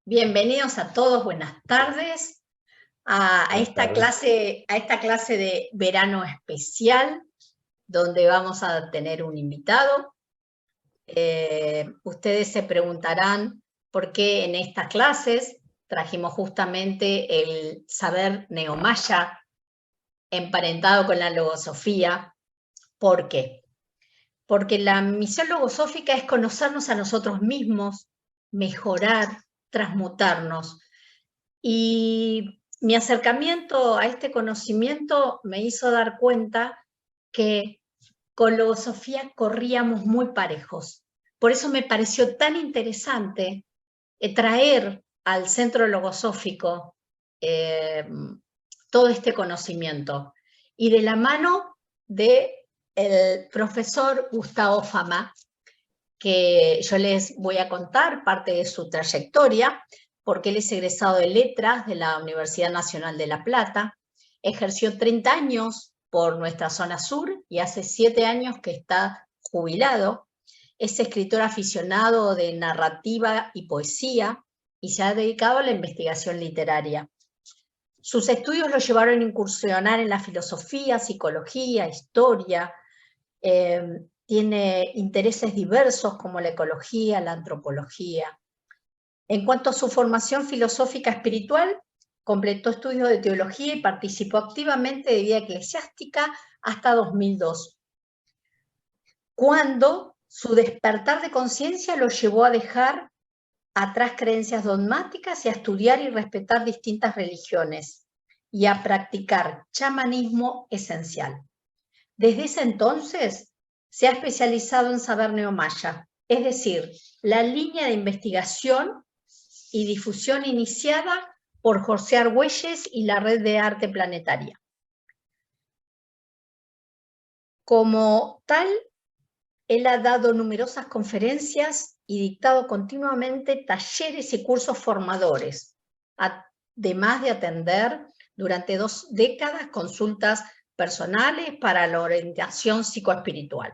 Bienvenidos a todos, buenas tardes a Buenas esta tardes. clase de verano especial, donde vamos a tener un invitado. Ustedes se preguntarán por qué en estas clases trajimos justamente el saber neomaya emparentado con la logosofía. ¿Por qué? Porque la misión logosófica es conocernos a nosotros mismos, mejorar, transmutarnos. Y mi acercamiento a este conocimiento me hizo dar cuenta que con logosofía corríamos muy parejos. Por eso me pareció tan interesante traer al centro logosófico todo este conocimiento. Y de la mano del profesor Gustavo Fama, que yo les voy a contar parte de su trayectoria, porque él es egresado de Letras de la Universidad Nacional de La Plata, ejerció 30 años por nuestra zona sur y hace 7 años que está jubilado. Es escritor aficionado de narrativa y poesía y se ha dedicado a la investigación literaria. Sus estudios lo llevaron a incursionar en la filosofía, psicología, historia. Tiene intereses diversos como la ecología, la antropología. En cuanto a su formación filosófica espiritual, completó estudios de teología y participó activamente de vida eclesiástica hasta 2002, cuando su despertar de conciencia lo llevó a dejar atrás creencias dogmáticas y a estudiar y respetar distintas religiones y a practicar chamanismo esencial. Desde ese entonces se ha especializado en saber neomaya, es decir, la línea de investigación y difusión iniciada por José Argüelles y la Red de Arte Planetaria. Como tal, él ha dado numerosas conferencias y dictado continuamente talleres y cursos formadores, además de atender durante 2 décadas consultas personales para la orientación psicoespiritual.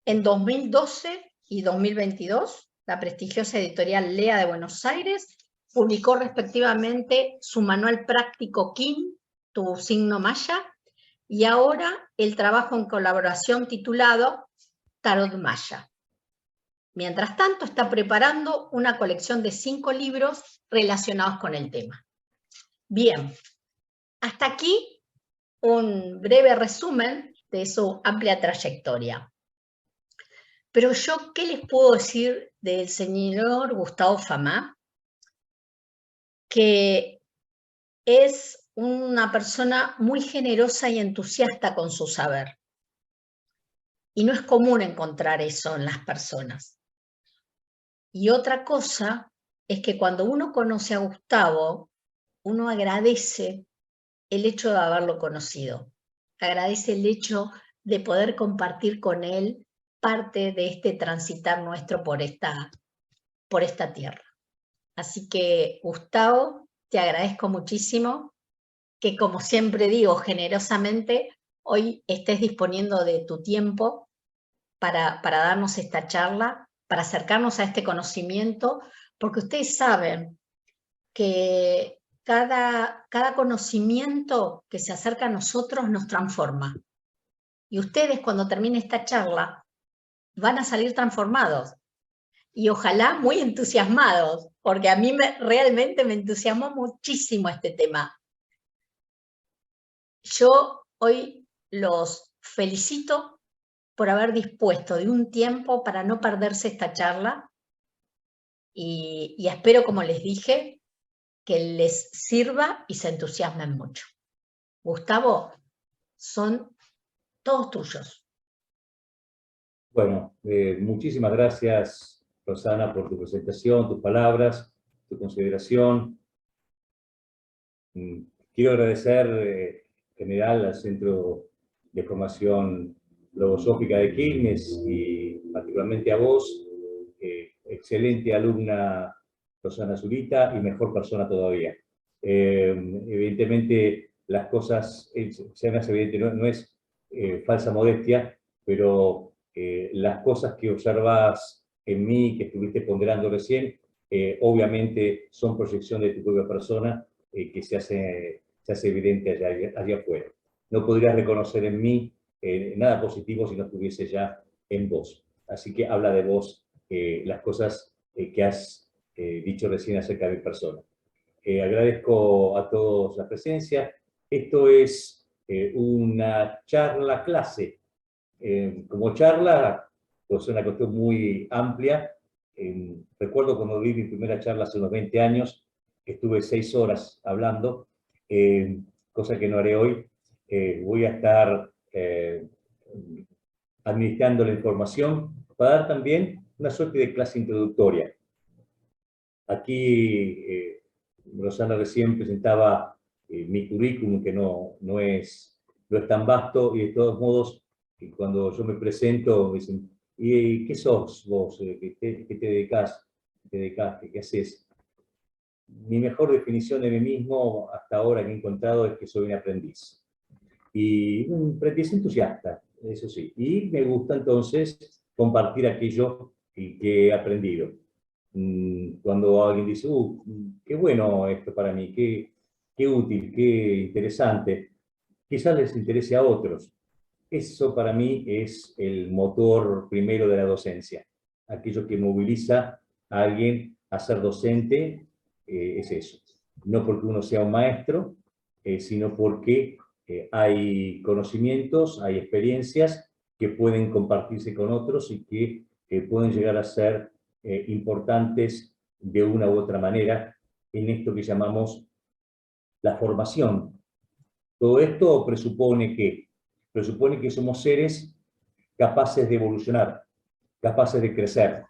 En 2012 y 2022, la prestigiosa editorial Lea de Buenos Aires publicó respectivamente su manual práctico Kin, tu signo maya, y ahora el trabajo en colaboración titulado Tarot Maya. Mientras tanto, está preparando una colección de 5 libros relacionados con el tema. Bien, hasta aquí un breve resumen de su amplia trayectoria. Pero yo, ¿qué les puedo decir del señor Gustavo Fama? Que es una persona muy generosa y entusiasta con su saber. Y no es común encontrar eso en las personas. Y otra cosa es que cuando uno conoce a Gustavo, uno agradece el hecho de haberlo conocido. Agradece el hecho de poder compartir con él parte de este transitar nuestro por esta tierra. Así que, Gustavo, te agradezco muchísimo que, como siempre digo, generosamente, hoy estés disponiendo de tu tiempo para darnos esta charla, para acercarnos a este conocimiento, porque ustedes saben que cada conocimiento que se acerca a nosotros nos transforma. Y ustedes, cuando termine esta charla, van a salir transformados. Y ojalá muy entusiasmados, porque a mí realmente me entusiasmó muchísimo este tema. Yo hoy los felicito por haber dispuesto de un tiempo para no perderse esta charla y espero, como les dije, que les sirva y se entusiasmen mucho. Gustavo, son todos tuyos. Bueno, muchísimas gracias, Rosana, por tu presentación, tus palabras, tu consideración. Quiero agradecer en general al Centro de Formación Logosófica de Quilmes y particularmente a vos, excelente alumna Rosana Zurita y mejor persona todavía. Evidentemente las cosas, se me hace evidente, no es falsa modestia, pero las cosas que observas en mí, que estuviste ponderando recién, obviamente son proyección de tu propia persona que se hace evidente allá afuera. No podrías reconocer en mí nada positivo si no estuviese ya en vos. Así que habla de vos las cosas que has dicho recién acerca de mi persona. Agradezco a todos la presencia. Esto es una charla clase. Como charla, pues es una cuestión muy amplia. Recuerdo cuando di mi primera charla hace unos 20 años, estuve 6 horas hablando, cosa que no haré hoy. Voy a estar administrando la información para dar también una suerte de clase introductoria. Aquí Rosana recién presentaba mi currículum, que no es tan vasto, y de todos modos, cuando yo me presento, me dicen, ¿y qué sos vos? ¿Qué te dedicás? ¿Qué haces? Mi mejor definición de mí mismo hasta ahora que he encontrado es que soy un aprendiz. Y un aprendiz entusiasta, eso sí. Y me gusta entonces compartir aquello que he aprendido. Cuando alguien dice, qué bueno esto para mí, qué útil, qué interesante, quizás les interese a otros. Eso para mí es el motor primero de la docencia. Aquello que moviliza a alguien a ser docente es eso. No porque uno sea un maestro, sino porque hay conocimientos, hay experiencias que pueden compartirse con otros y que pueden llegar a ser importantes de una u otra manera en esto que llamamos la formación. Todo esto presupone que somos seres capaces de evolucionar, capaces de crecer,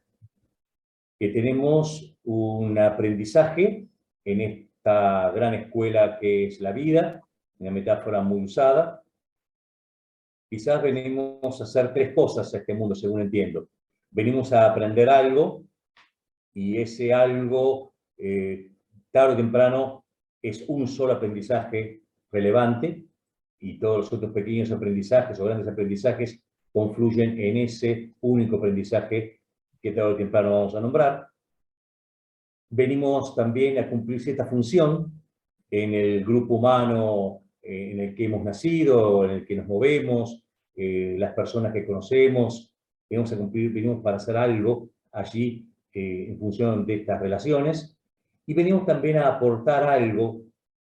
que tenemos un aprendizaje en esta gran escuela que es la vida, una metáfora muy usada. Quizás venimos a hacer 3 cosas a este mundo, según entiendo. Venimos a aprender algo, y ese algo, tarde o temprano, es un solo aprendizaje relevante, y todos los otros pequeños aprendizajes o grandes aprendizajes confluyen en ese único aprendizaje que tarde o temprano vamos a nombrar. Venimos también a cumplir cierta función en el grupo humano en el que hemos nacido, en el que nos movemos, las personas que conocemos, venimos para hacer algo allí en función de estas relaciones, y venimos también a aportar algo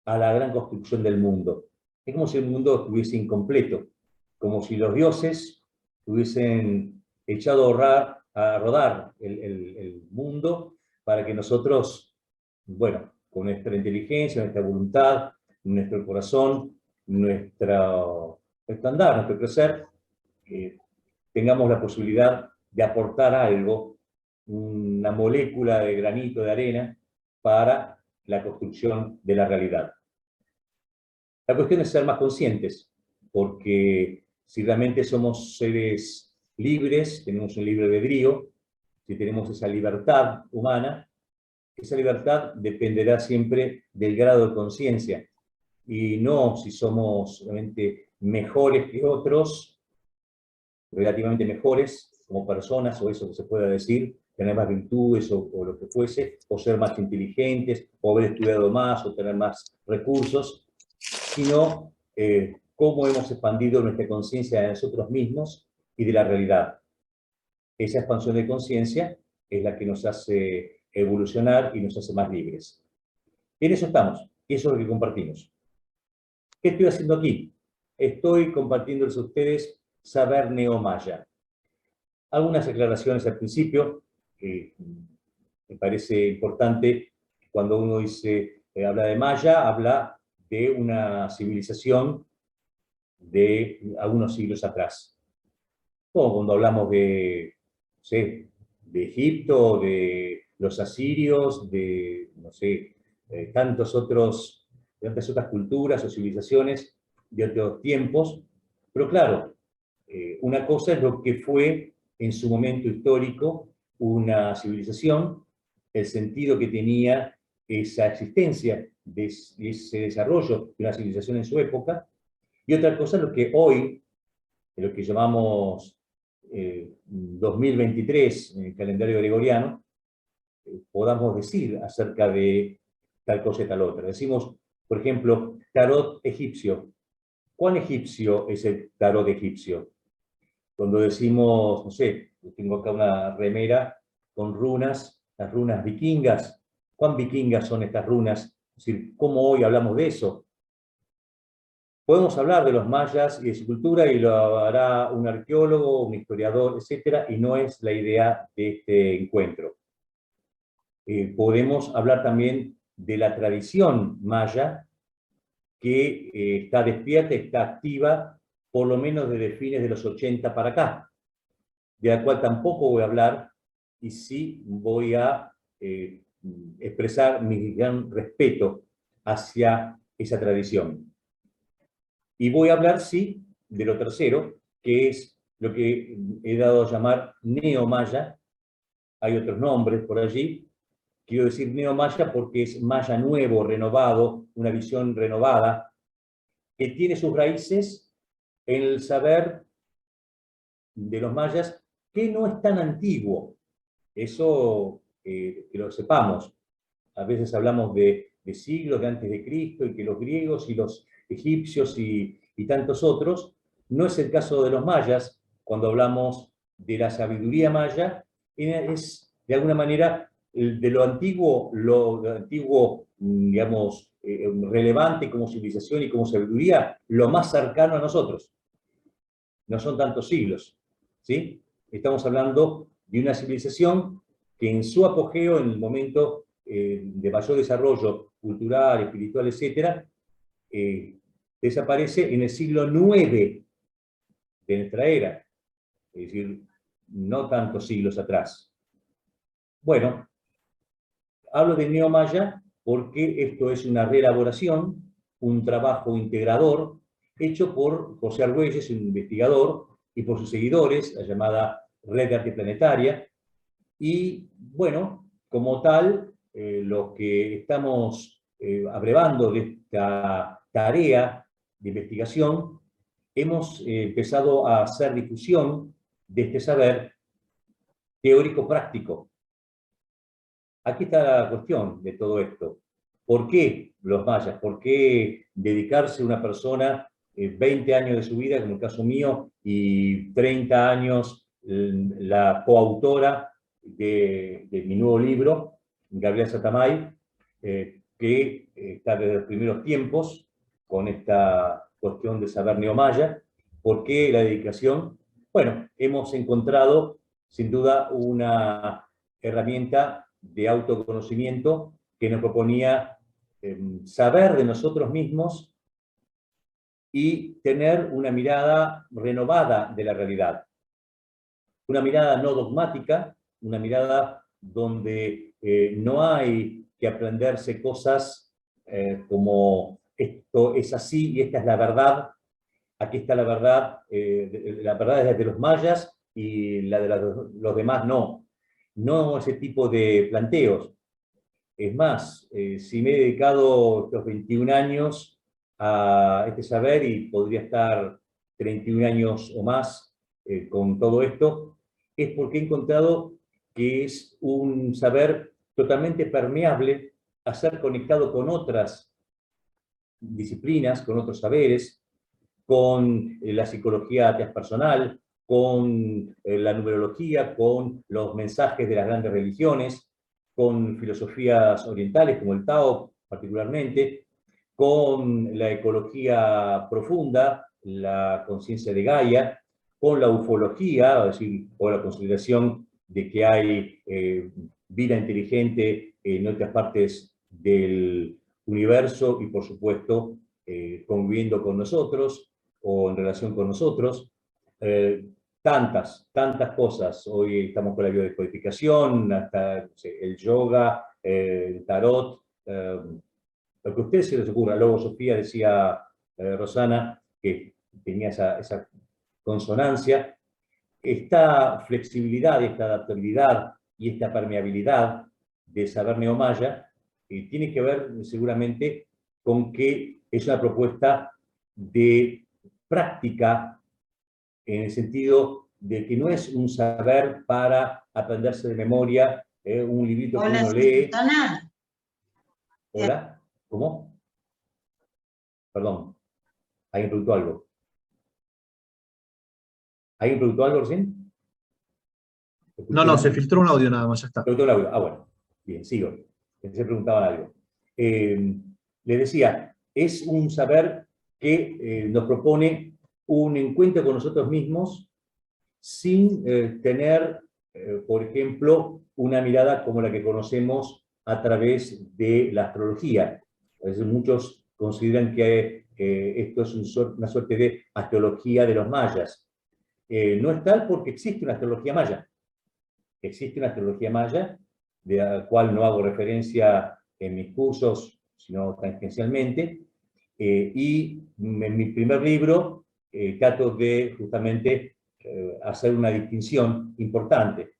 a la gran construcción del mundo. Es como si el mundo estuviese incompleto, como si los dioses hubiesen echado a rodar el mundo para que nosotros, bueno, con nuestra inteligencia, nuestra voluntad, nuestro corazón, nuestro andar, nuestro crecer, tengamos la posibilidad de aportar algo, una molécula de granito de arena para la construcción de la realidad. La cuestión es ser más conscientes, porque si realmente somos seres libres, tenemos un libre albedrío, si tenemos esa libertad humana, esa libertad dependerá siempre del grado de conciencia, y no si somos realmente mejores que otros, relativamente mejores como personas, o eso que se pueda decir, tener más virtudes o lo que fuese, o ser más inteligentes, o haber estudiado más, o tener más recursos, sino cómo hemos expandido nuestra conciencia de nosotros mismos y de la realidad. Esa expansión de conciencia es la que nos hace evolucionar y nos hace más libres. En eso estamos, y eso es lo que compartimos. ¿Qué estoy haciendo aquí? Estoy compartiéndoles a ustedes saber neomaya. Algunas aclaraciones al principio, que me parece importante. Cuando uno dice, habla de Maya, habla de una civilización de algunos siglos atrás. Como cuando hablamos de, no sé, de Egipto, de los asirios, de, no sé, tantas otras culturas o civilizaciones de otros tiempos. Pero claro, una cosa es lo que fue en su momento histórico una civilización, el sentido que tenía esa existencia de ese desarrollo de una civilización en su época, y otra cosa es lo que hoy, lo que llamamos 2023 en el calendario gregoriano, podamos decir acerca de tal cosa y tal otra. Decimos, por ejemplo, tarot egipcio. ¿Cuán egipcio es el tarot egipcio? Cuando decimos, no sé, tengo acá una remera con runas, las runas vikingas. ¿Cuán vikingas son estas runas? Es decir, ¿cómo hoy hablamos de eso? Podemos hablar de los mayas y de su cultura y lo hará un arqueólogo, un historiador, etcétera, y no es la idea de este encuentro. Podemos hablar también de la tradición maya, que está despierta, está activa, por lo menos desde fines de los 80 para acá, de la cual tampoco voy a hablar, y sí voy a expresar mi gran respeto hacia esa tradición. Y voy a hablar, sí, de lo tercero, que es lo que he dado a llamar neomaya. Hay otros nombres por allí. Quiero decir neomaya porque es maya nuevo, renovado, una visión renovada, que tiene sus raíces en el saber de los mayas, que no es tan antiguo. Eso que lo sepamos. A veces hablamos de siglos de antes de Cristo y que los griegos y los egipcios y tantos otros. No es el caso de los mayas. Cuando hablamos de la sabiduría maya, es de alguna manera de lo antiguo, digamos, relevante como civilización y como sabiduría, lo más cercano a nosotros. No son tantos siglos, ¿sí? Estamos hablando de una civilización que en su apogeo, en el momento de mayor desarrollo cultural, espiritual, etcétera, desaparece en el siglo IX de nuestra era, es decir, no tantos siglos atrás. Bueno, hablo de neomaya porque esto es una reelaboración, un trabajo integrador, hecho por José Argüelles, un investigador, y por sus seguidores, la llamada Red de Arte Planetaria. Y bueno, como tal, lo que estamos abrevando de esta tarea de investigación, hemos empezado a hacer difusión de este saber teórico-práctico. Aquí está la cuestión de todo esto. ¿Por qué los mayas? ¿Por qué dedicarse a una persona 20 años de su vida, como el caso mío, y 30 años la coautora de mi nuevo libro, Gabriela Satamay, que está desde los primeros tiempos con esta cuestión de saber neomaya? ¿Por qué la dedicación? Bueno, hemos encontrado sin duda una herramienta de autoconocimiento que nos proponía saber de nosotros mismos y tener una mirada renovada de la realidad. Una mirada no dogmática, una mirada donde no hay que aprenderse cosas como esto es así y esta es la verdad, aquí está la verdad es de los mayas y la de los demás no. No ese tipo de planteos. Es más, si me he dedicado estos 21 años a este saber y podría estar 31 años o más con todo esto, es porque he encontrado que es un saber totalmente permeable a ser conectado con otras disciplinas, con otros saberes, con la psicología transpersonal, con la numerología, con los mensajes de las grandes religiones, con filosofías orientales como el Tao particularmente, con la ecología profunda, la conciencia de Gaia, con la ufología, es decir, o la consideración de que hay vida inteligente en otras partes del universo y, por supuesto, conviviendo con nosotros o en relación con nosotros. Tantas cosas. Hoy estamos con la biodescodificación, hasta no sé, el yoga, el tarot, lo que a ustedes se les ocurra. Luego Sofía decía, Rosana, que tenía esa consonancia. Esta flexibilidad, esta adaptabilidad y esta permeabilidad de saber neomaya tiene que ver seguramente con que es una propuesta de práctica en el sentido de que no es un saber para aprenderse de memoria un librito que Hola, uno ¿se lee. escucha nada? ¿Hola? ¿Cómo? Perdón, ¿alguien preguntó algo? ¿Alguien preguntó algo recién? No, no, se filtró un audio nada más, ya está. Preguntó el audio. Ah, bueno, bien, sigo. Se preguntaban algo. Le decía, es un saber que nos propone un encuentro con nosotros mismos sin tener, por ejemplo, una mirada como la que conocemos a través de la astrología. A veces muchos consideran que esto es una suerte de astrología de los mayas. No es tal porque existe una astrología maya. Existe una astrología maya, de la cual no hago referencia en mis cursos, sino tangencialmente, y en mi primer libro trato de justamente hacer una distinción importante.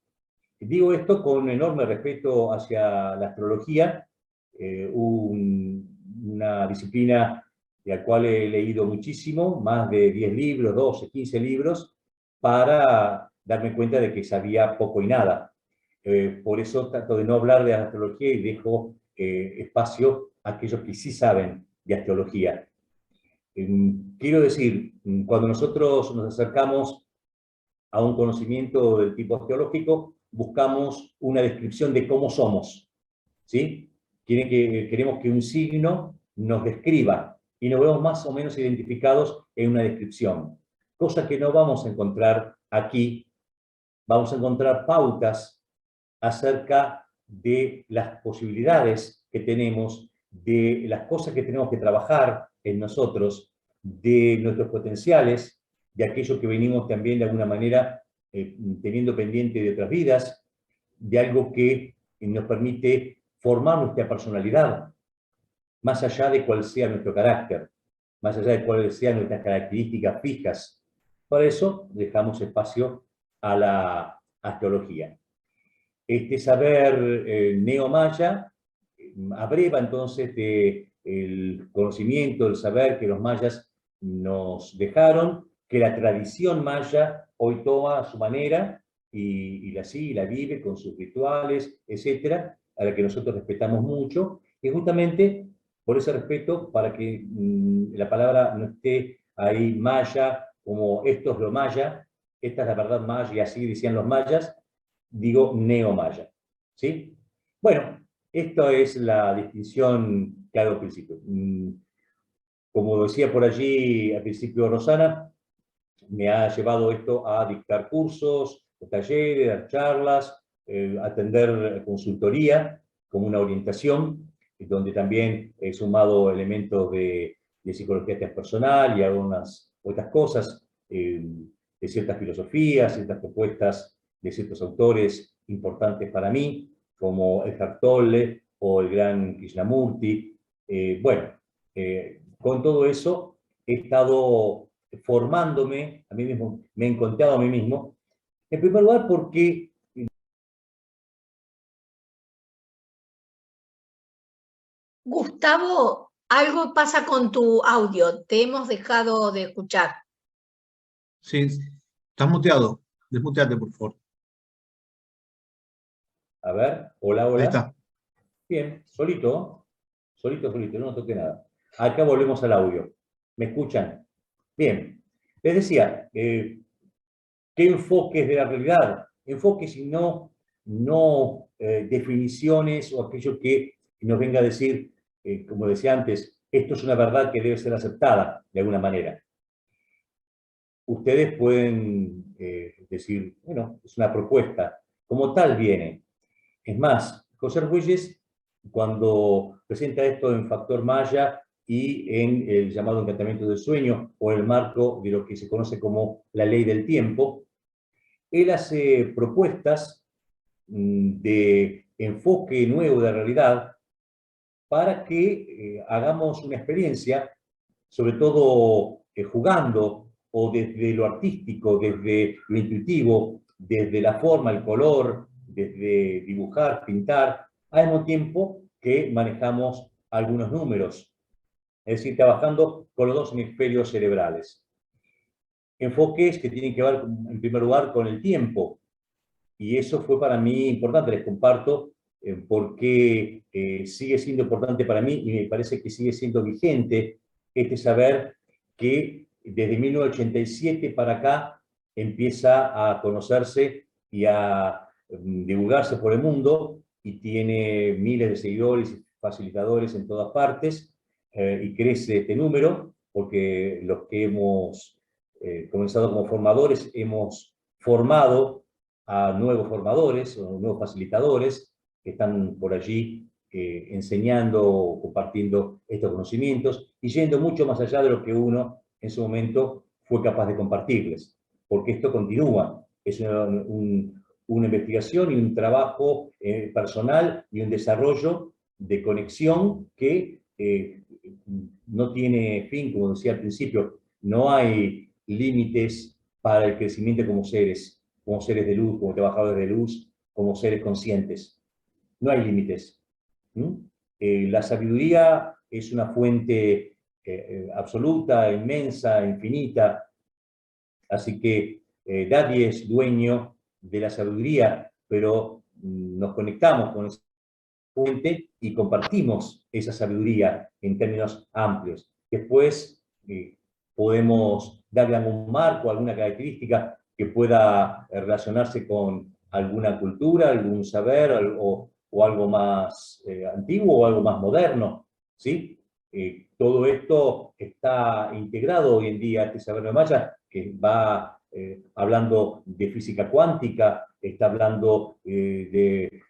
Digo esto con enorme respeto hacia la astrología, una disciplina de la cual he leído muchísimo, más de 10 libros, 12, 15 libros, para darme cuenta de que sabía poco y nada. Por eso trato de no hablar de astrología y dejo espacio a aquellos que sí saben de astrología. Quiero decir, cuando nosotros nos acercamos a un conocimiento del tipo astrológico, buscamos una descripción de cómo somos, ¿sí? Queremos que un signo nos describa y nos vemos más o menos identificados en una descripción, cosa que no vamos a encontrar aquí. Vamos a encontrar pautas acerca de las posibilidades que tenemos, de las cosas que tenemos que trabajar en nosotros, de nuestros potenciales, de aquello que venimos también de alguna manera teniendo pendiente de otras vidas, de algo que nos permite formar nuestra personalidad, más allá de cuál sea nuestro carácter, más allá de cuáles sean nuestras características fijas. Por eso dejamos espacio a la astrología. Este saber neomaya abreva entonces el conocimiento, el saber que los mayas nos dejaron, que la tradición maya hoy toma a su manera y la sigue, la vive con sus rituales, etcétera, a la que nosotros respetamos mucho, y justamente por ese respeto, para que la palabra no esté ahí maya, como esto es lo maya, esta es la verdad maya, y así decían los mayas, digo neomaya, ¿sí? Bueno, esta es la distinción que hago al principio. Como decía por allí al principio Rosana, me ha llevado esto a dictar cursos, talleres, dar charlas, atender consultoría como una orientación, donde también he sumado elementos de psicología transpersonal y algunas otras cosas, de ciertas filosofías, ciertas propuestas de ciertos autores importantes para mí, como Eckhart Tolle o el gran Krishnamurti. Bueno, con todo eso he estado formándome a mí mismo, me he encontrado a mí mismo, en primer lugar porque... Gustavo, algo pasa con tu audio, te hemos dejado de escuchar. Sí, estás muteado. Desmuteate, por favor. A ver, hola, Ahí hola. está. Bien, solito, no toqué nada. Acá volvemos al audio. ¿Me escuchan? Bien. Les decía, ¿qué enfoques de la realidad? Enfoques y no definiciones o aquello que nos venga a decir, como decía antes, esto es una verdad que debe ser aceptada de alguna manera. Ustedes pueden decir, bueno, es una propuesta, como tal viene. Es más, José Argüelles, cuando presenta esto en Factor Maya y en el llamado encantamiento del sueño, o el marco de lo que se conoce como la ley del tiempo, él hace propuestas de enfoque nuevo de realidad para que hagamos una experiencia, sobre todo jugando o desde lo artístico, desde lo intuitivo, desde la forma, el color, desde dibujar, pintar, al mismo tiempo que manejamos algunos números, es decir, trabajando con los dos hemisferios cerebrales. Enfoques que tienen que ver, en primer lugar, con el tiempo, Y eso fue para mí importante, les comparto, porque sigue siendo importante para mí y me parece que sigue siendo vigente este saber que desde 1987 para acá empieza a conocerse y a divulgarse por el mundo y tiene miles de seguidores y facilitadores en todas partes, y crece este número porque los que hemos comenzado como formadores hemos formado a nuevos formadores o nuevos facilitadores que están por allí enseñando, compartiendo estos conocimientos y yendo mucho más allá de lo que uno en su momento fue capaz de compartirles, porque esto continúa, es una investigación y un trabajo personal y un desarrollo de conexión que no tiene fin, como decía al principio, no hay límites para el crecimiento como seres de luz, como trabajadores de luz, como seres conscientes. No hay límites. La sabiduría es una fuente absoluta, inmensa, infinita, así que nadie es dueño de la sabiduría, pero nos conectamos con esa fuente y compartimos esa sabiduría en términos amplios. Después podemos darle algún marco, alguna característica que pueda relacionarse con alguna cultura, algún saber o algo más antiguo o algo más moderno, ¿sí? Todo esto está integrado hoy en día, este saber de Maya, que va hablando de física cuántica, está hablando de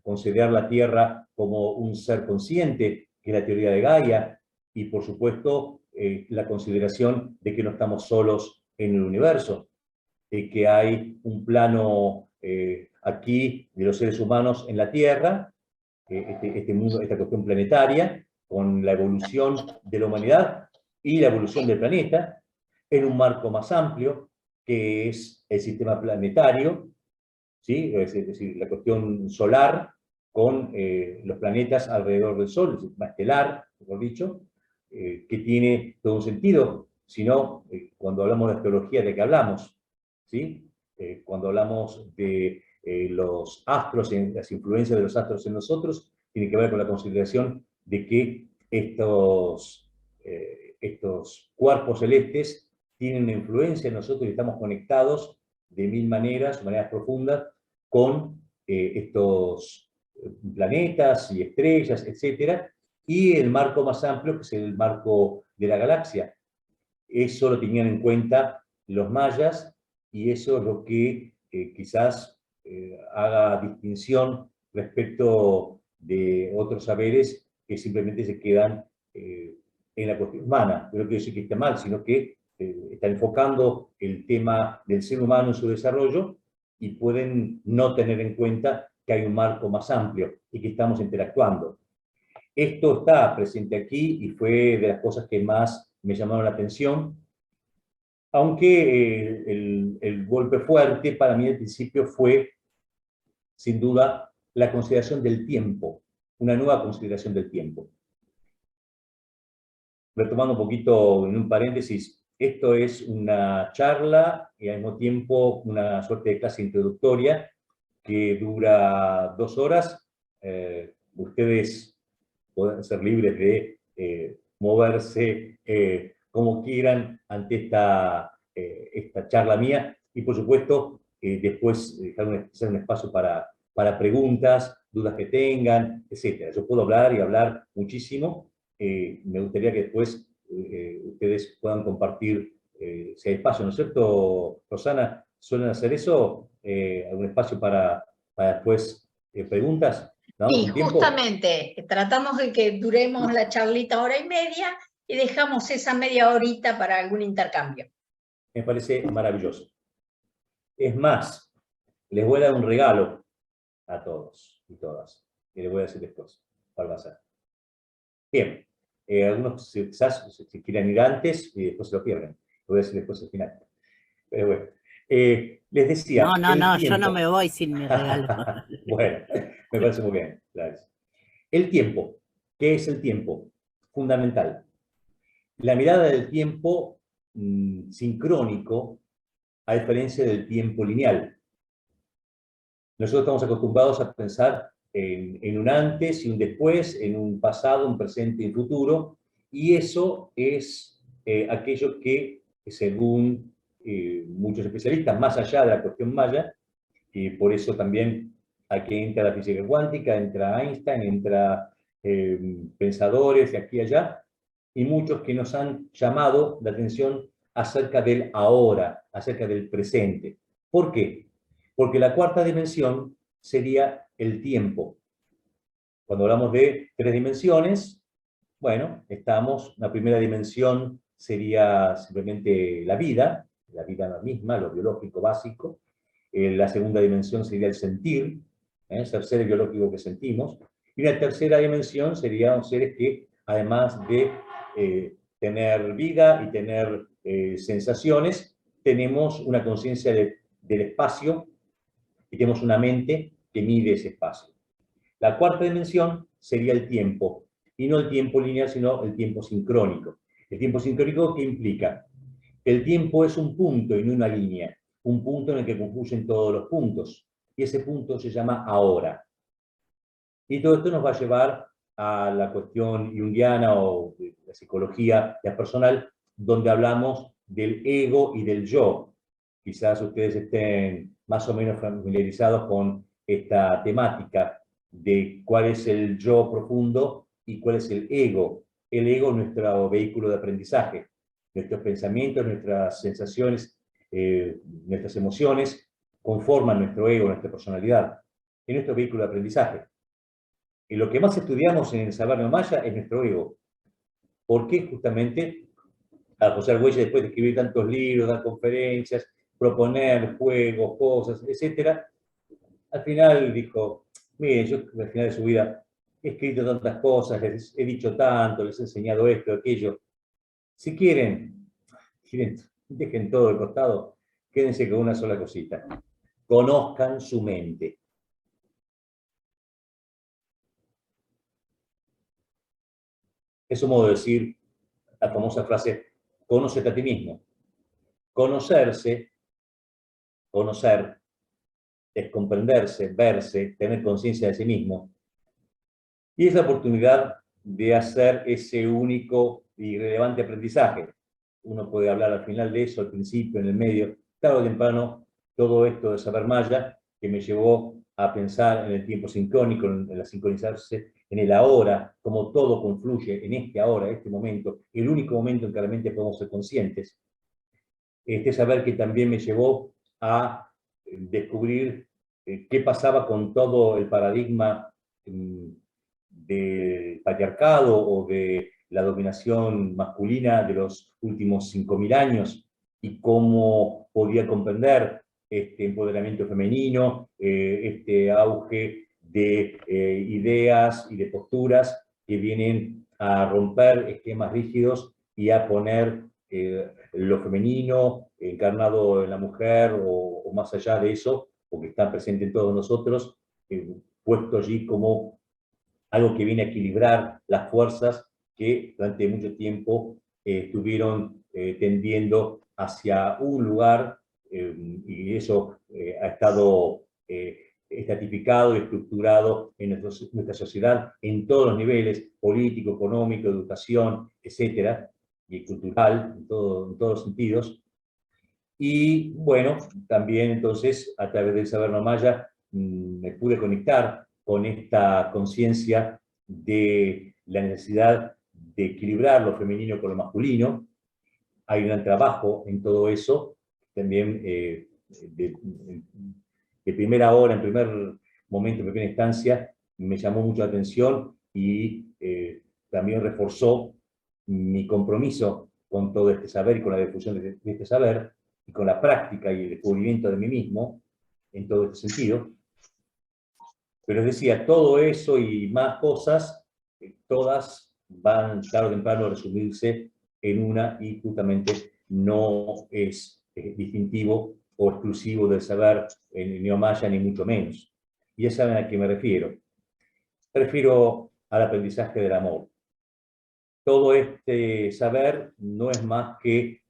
considerar la Tierra como un ser consciente, que es la teoría de Gaia, y por supuesto la consideración de que no estamos solos en el universo, que hay un plano aquí de los seres humanos en la Tierra, este mundo, esta cuestión planetaria, con la evolución de la humanidad y la evolución del planeta, en un marco más amplio, que es el sistema planetario, ¿sí? Es decir, la cuestión solar con los planetas alrededor del Sol, el sistema estelar, mejor dicho, que tiene todo un sentido, sino cuando hablamos de astrología, ¿de qué hablamos? ¿Sí? Cuando hablamos de los astros, las influencias de los astros en nosotros, tiene que ver con la consideración de que estos cuerpos celestes tienen una influencia en nosotros y estamos conectados de mil maneras, maneras profundas, con estos planetas y estrellas, etcétera, y el marco más amplio, que es el marco de la galaxia. Eso lo tenían en cuenta los mayas, y eso es lo que quizás haga distinción respecto de otros saberes que simplemente se quedan en la cuestión humana. No quiero decir que esté mal, sino que está enfocando el tema del ser humano en su desarrollo y pueden no tener en cuenta que hay un marco más amplio y que estamos interactuando. Esto está presente aquí y fue de las cosas que más me llamaron la atención, aunque el golpe fuerte para mí al principio fue, sin duda, la consideración del tiempo, una nueva consideración del tiempo. Retomando un poquito en un paréntesis, esto es una charla y al mismo tiempo una suerte de clase introductoria que dura 2 horas. Ustedes pueden ser libres de moverse como quieran ante esta charla mía y por supuesto después dejar un espacio para preguntas, dudas que tengan, etc. Yo puedo hablar y hablar muchísimo. Me gustaría que después ustedes puedan compartir, si hay espacio, ¿no es cierto, Rosana? ¿Suelen hacer eso? ¿Algún espacio para después preguntas? ¿No? Sí, ¿Un tiempo? justamente, tratamos de que duremos la charlita 1 hora y media y dejamos esa media horita para algún intercambio. Me parece maravilloso. Es más, les voy a dar un regalo a todos y todas, que les voy a decir después, cuál va a ser. Bien, algunos quizás si quieren ir antes y después se lo pierden. Lo voy a decir después al final. Pero bueno, les decía, el yo no tiempo. me voy sin mi regalo. Bueno, me parece muy bien, gracias. El tiempo. ¿Qué es el tiempo? Fundamental. La mirada del tiempo sincrónico, a diferencia del tiempo lineal. Nosotros estamos acostumbrados a pensar en un antes y un después, en un pasado, un presente y un futuro, y eso es aquello que, según muchos especialistas, más allá de la cuestión maya, y por eso también aquí entra la física cuántica, entra Einstein, entra pensadores de aquí y allá, y muchos que nos han llamado la atención acerca del ahora, acerca del presente. ¿Por qué? Porque la cuarta dimensión sería el tiempo. Cuando hablamos de 3 dimensiones, bueno, la primera dimensión sería simplemente la vida misma, lo biológico básico. La segunda dimensión sería el sentir, ser seres biológicos que sentimos. Y la tercera dimensión serían seres que, además de tener vida y tener sensaciones, tenemos una conciencia del espacio y tenemos una mente que mide ese espacio. La cuarta dimensión sería el tiempo, y no el tiempo lineal, sino el tiempo sincrónico. El tiempo sincrónico, ¿qué implica? El tiempo es un punto y no una línea, un punto en el que confluyen todos los puntos, y ese punto se llama ahora. Y todo esto nos va a llevar a la cuestión junguiana o de la psicología personal, donde hablamos del ego y del yo. Quizás ustedes estén más o menos familiarizados con esta temática de cuál es el yo profundo y cuál es el ego. El ego es nuestro vehículo de aprendizaje. Nuestros pensamientos, nuestras sensaciones, nuestras emociones conforman nuestro ego, nuestra personalidad. Es nuestro vehículo de aprendizaje. Y lo que más estudiamos en el saber neomaya es nuestro ego. ¿Por qué? Justamente a José Argüelles, después de escribir tantos libros, dar conferencias, proponer juegos, cosas, etc., al final dijo, mire, yo al final de su vida he escrito tantas cosas, les he dicho tanto, les he enseñado esto, aquello. Si quieren, dejen todo de costado, quédense con una sola cosita. Conozcan su mente. Es un modo de decir la famosa frase, conócete a ti mismo. Conocerse, conocer, es comprenderse, verse, tener conciencia de sí mismo. Y es la oportunidad de hacer ese único y relevante aprendizaje. Uno puede hablar al final de eso, al principio, en el medio. Tarde o temprano, todo esto de saber maya, que me llevó a pensar en el tiempo sincrónico, en la sincronizarse, en el ahora, como todo confluye en este ahora, este momento, el único momento en que realmente podemos ser conscientes. Este saber que también me llevó a descubrir qué pasaba con todo el paradigma del patriarcado o de la dominación masculina de los últimos 5.000 años y cómo podía comprender este empoderamiento femenino, este auge de ideas y de posturas que vienen a romper esquemas rígidos y a poner lo femenino encarnado en la mujer o más allá de eso, porque está presente en todos nosotros, puesto allí como algo que viene a equilibrar las fuerzas que durante mucho tiempo estuvieron tendiendo hacia un lugar, y eso ha estado estratificado y estructurado en nuestra sociedad en todos los niveles, político, económico, educación, etcétera, y cultural, en todos los sentidos. Y bueno, también entonces, a través del saber nomaya, me pude conectar con esta conciencia de la necesidad de equilibrar lo femenino con lo masculino. Hay un gran trabajo en todo eso, también de primera hora, en primer momento, en primera instancia, me llamó mucho la atención y también reforzó mi compromiso con todo este saber y con la difusión de este saber, y con la práctica y el descubrimiento de mí mismo, en todo este sentido. Pero les decía, todo eso y más cosas, todas van tarde o temprano a resumirse en una, y justamente no es distintivo o exclusivo del saber en neomaya, ni mucho menos. Y ya saben a qué me refiero. Refiero al aprendizaje del amor. Todo este saber no es más que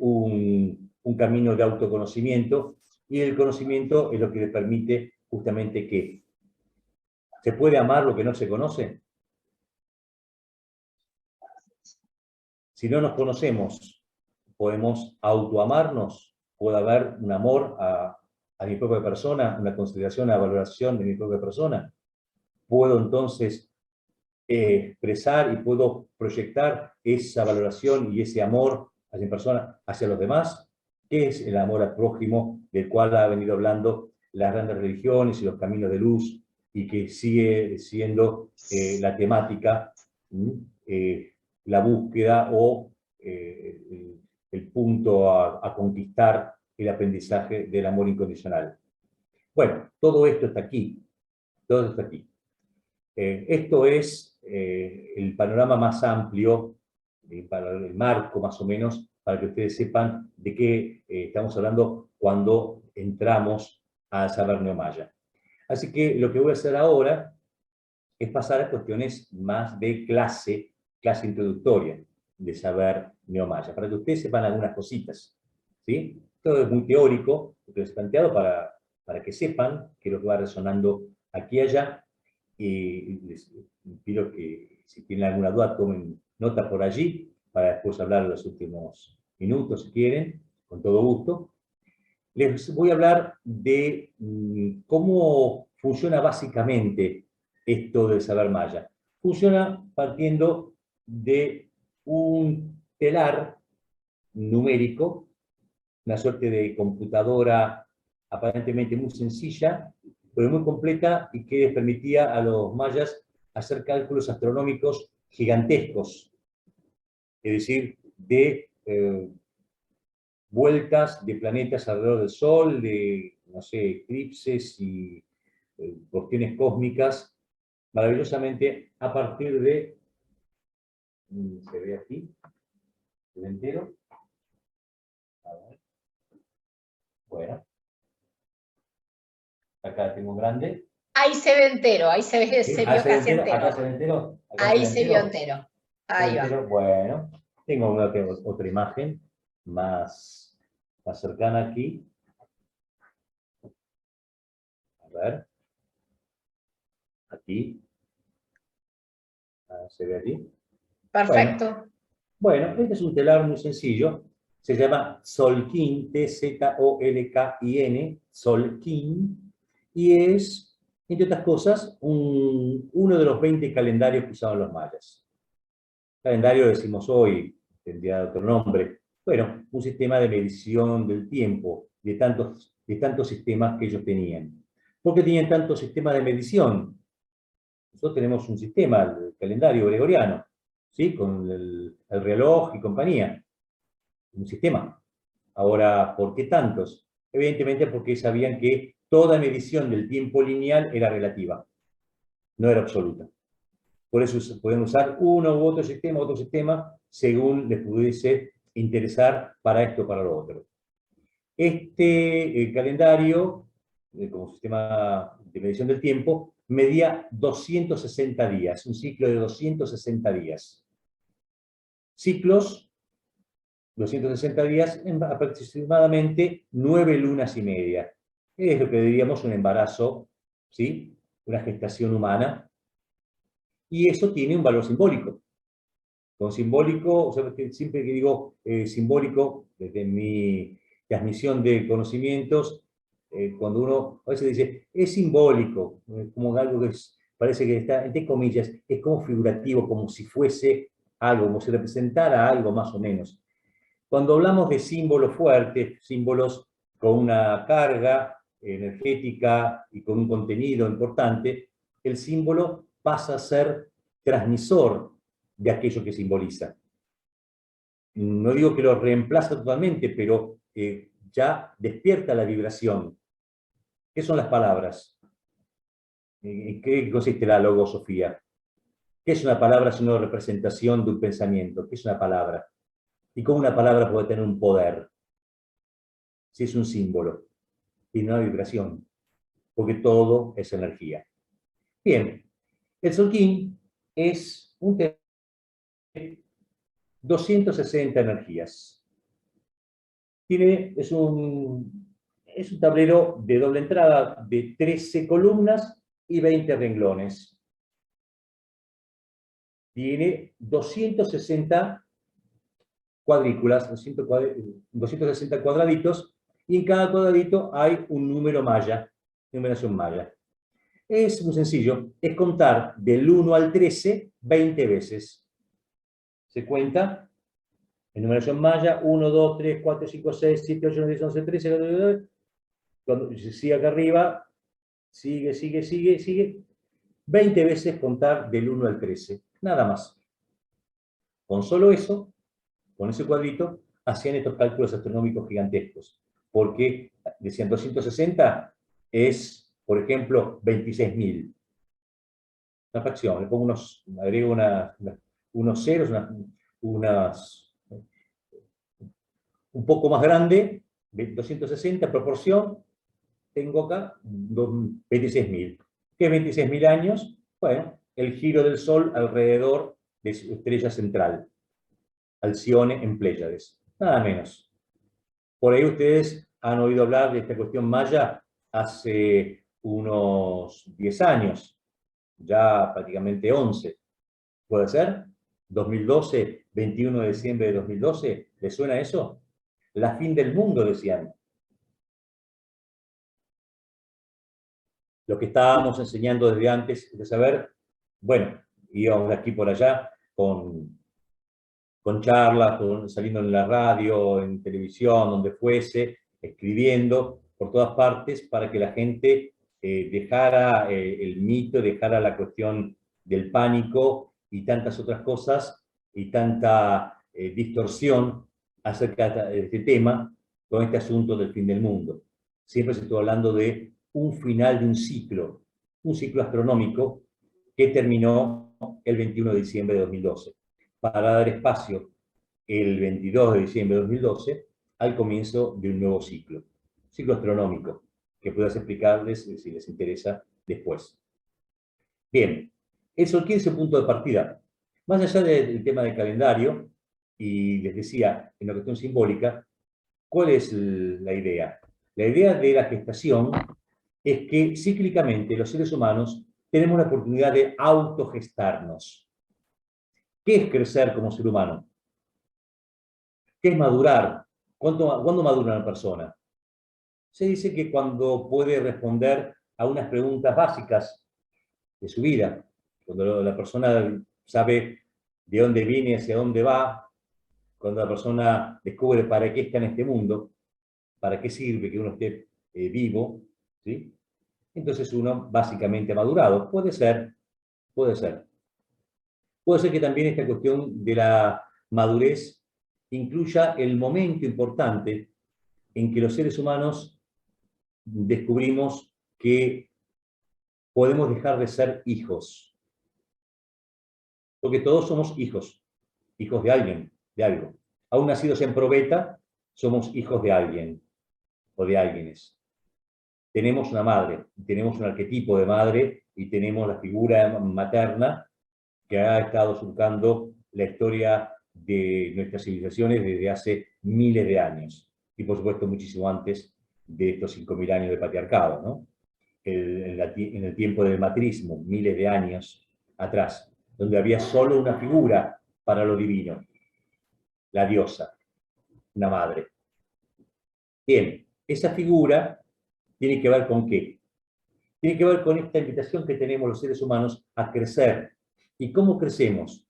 un camino de autoconocimiento, y el conocimiento es lo que le permite justamente que ¿se puede amar lo que no se conoce? Si no nos conocemos, ¿podemos autoamarnos? ¿Puede haber un amor a mi propia persona, una consideración, una valoración de mi propia persona? ¿Puedo entonces expresar y puedo proyectar esa valoración y ese amor hacia mi persona, hacia los demás? ¿Qué es el amor al prójimo del cual ha venido hablando las grandes religiones y los caminos de luz y que sigue siendo la temática, la búsqueda o el punto a conquistar el aprendizaje del amor incondicional? Bueno, todo esto está aquí, todo esto está aquí. Esto es el panorama más amplio, para el marco más o menos, para que ustedes sepan de qué estamos hablando cuando entramos al saber neomaya. Así que lo que voy a hacer ahora es pasar a cuestiones más de clase introductoria de saber neomaya, para que ustedes sepan algunas cositas, ¿sí? Todo es muy teórico, lo que les he planteado para que sepan que lo que va resonando aquí y allá, y les pido que si tienen alguna duda tomen nota por allí, para después hablar en los últimos minutos si quieren, con todo gusto. Les voy a hablar de cómo funciona básicamente esto del saber maya. Funciona partiendo de un telar numérico, una suerte de computadora aparentemente muy sencilla, pero muy completa y que les permitía a los mayas hacer cálculos astronómicos gigantescos, es decir, de vueltas de planetas alrededor del Sol, de, no sé, eclipses y cuestiones cósmicas, maravillosamente a partir de, se ve aquí, el entero. A ver. Bueno, acá tengo un grande. Ahí se ve entero, ahí se ve, ¿Sí? se vio casi entero. Acá se ve entero. Acá Ahí se ve se vio entero. entero. Ahí va. Bueno, tengo otra imagen más cercana aquí. A ver. Aquí. ¿Se ve aquí? Perfecto. Bueno, este es un telar muy sencillo. Se llama Tzolk'in, Tzolkin, Tzolk'in, y es, entre otras cosas, uno de los 20 calendarios que usaban los mayas. Calendario decimos hoy, tendría otro nombre. Bueno, un sistema de medición del tiempo, de tantos sistemas que ellos tenían. ¿Por qué tenían tantos sistemas de medición? Nosotros tenemos un sistema, el calendario gregoriano, ¿sí? Con el reloj y compañía. Un sistema. Ahora, ¿por qué tantos? Evidentemente porque sabían que toda medición del tiempo lineal era relativa, no era absoluta. Por eso pueden usar uno u otro sistema, según les pudiese interesar para esto o para lo otro. Este calendario, como sistema de medición del tiempo, medía 260 días, un ciclo de 260 días. Ciclos, 260 días, en aproximadamente 9 lunas y media. Es lo que diríamos un embarazo, ¿sí? Una gestación humana. Y eso tiene un valor simbólico. Con simbólico, o sea, siempre que digo simbólico, desde mi transmisión de conocimientos, cuando uno a veces dice, es simbólico, como algo que parece que está, entre comillas, es como figurativo, como si fuese algo, como si representara algo más o menos. Cuando hablamos de símbolos fuertes, símbolos con una carga energética y con un contenido importante, el símbolo pasa a ser transmisor de aquello que simboliza. No digo que lo reemplaza totalmente, pero ya despierta la vibración. ¿Qué son las palabras? ¿En qué consiste la logosofía? ¿Qué es una palabra sino representación de un pensamiento? ¿Qué es una palabra? ¿Y cómo una palabra puede tener un poder? Si es un símbolo, tiene una vibración, porque todo es energía. Bien, el Tzolk'in es un 260 energías. Es Es un tablero de doble entrada de 13 columnas y 20 renglones. Tiene 260 cuadrículas, 260 cuadraditos, y en cada cuadradito hay un número maya, numeración maya. Es muy sencillo, es contar del 1 al 13 20 veces. Se cuenta en numeración maya 1, 2, 3, 4, 5, 6, 7, 8, 9, 10, 11, 13, cuando se sigue acá arriba, sigue, 20 veces contar del 1 al 13, nada más. Con solo eso, con ese cuadrito, hacían estos cálculos astronómicos gigantescos, porque decían 260 es, por ejemplo, 26.000. Una fracción, le pongo agrego unos ceros, un poco más grande, 260 proporción, tengo acá 26.000. ¿Qué es 26.000 años? Bueno, el giro del Sol alrededor de su estrella central, Alcione en Pléyades, nada menos. Por ahí ustedes han oído hablar de esta cuestión maya hace unos 10 años, ya prácticamente 11. ¿Puede ser? 2012, 21 de diciembre de 2012, ¿les suena eso? La fin del mundo, decían. Lo que estábamos enseñando desde antes de saber, bueno, íbamos de aquí por allá con charlas, saliendo en la radio, en televisión, donde fuese, escribiendo por todas partes para que la gente dejara el mito, dejara la cuestión del pánico y tantas otras cosas y tanta distorsión acerca de este tema con este asunto del fin del mundo. Siempre se estuvo hablando de un final de un ciclo astronómico que terminó el 21 de diciembre de 2012, para dar espacio el 22 de diciembre de 2012 al comienzo de un nuevo ciclo astronómico, que puedas explicarles si les interesa después. Bien, eso quiere ser punto de partida. Más allá del tema del calendario, y les decía, en la cuestión simbólica, ¿cuál es la idea? La idea de la gestación es que cíclicamente los seres humanos tenemos la oportunidad de autogestarnos. ¿Qué es crecer como ser humano? ¿Qué es madurar? ¿Cuándo madura una persona? Se dice que cuando puede responder a unas preguntas básicas de su vida, cuando la persona sabe de dónde viene, hacia dónde va, cuando la persona descubre para qué está en este mundo, para qué sirve que uno esté vivo, ¿sí? Entonces uno básicamente ha madurado. Puede ser. Puede ser que también esta cuestión de la madurez incluya el momento importante en que los seres humanos descubrimos que podemos dejar de ser hijos. Porque todos somos hijos de alguien, de algo. Aún nacidos en probeta, somos hijos de alguien o de alguienes. Tenemos una madre, tenemos un arquetipo de madre y tenemos la figura materna que ha estado surcando la historia de nuestras civilizaciones desde hace miles de años. Y por supuesto muchísimo antes de estos 5.000 años de patriarcado, ¿no? En el tiempo del matrismo, miles de años atrás, donde había solo una figura para lo divino, la diosa, una madre. Bien, esa figura tiene que ver con qué? Tiene que ver con esta invitación que tenemos los seres humanos a crecer. ¿Y cómo crecemos?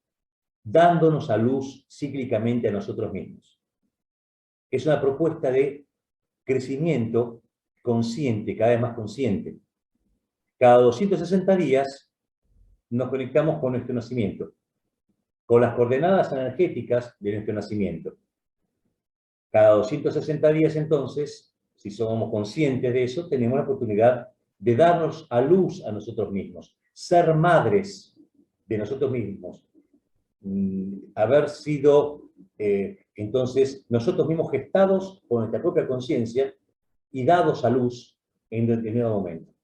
Dándonos a luz cíclicamente a nosotros mismos. Es una propuesta de crecimiento consciente, cada vez más consciente. Cada 260 días nos conectamos con nuestro nacimiento, con las coordenadas energéticas de nuestro nacimiento. Cada 260 días, entonces, si somos conscientes de eso, tenemos la oportunidad de darnos a luz a nosotros mismos, ser madres de nosotros mismos, haber sido, entonces, nosotros mismos gestados por nuestra propia conciencia y dados a luz en determinado momento.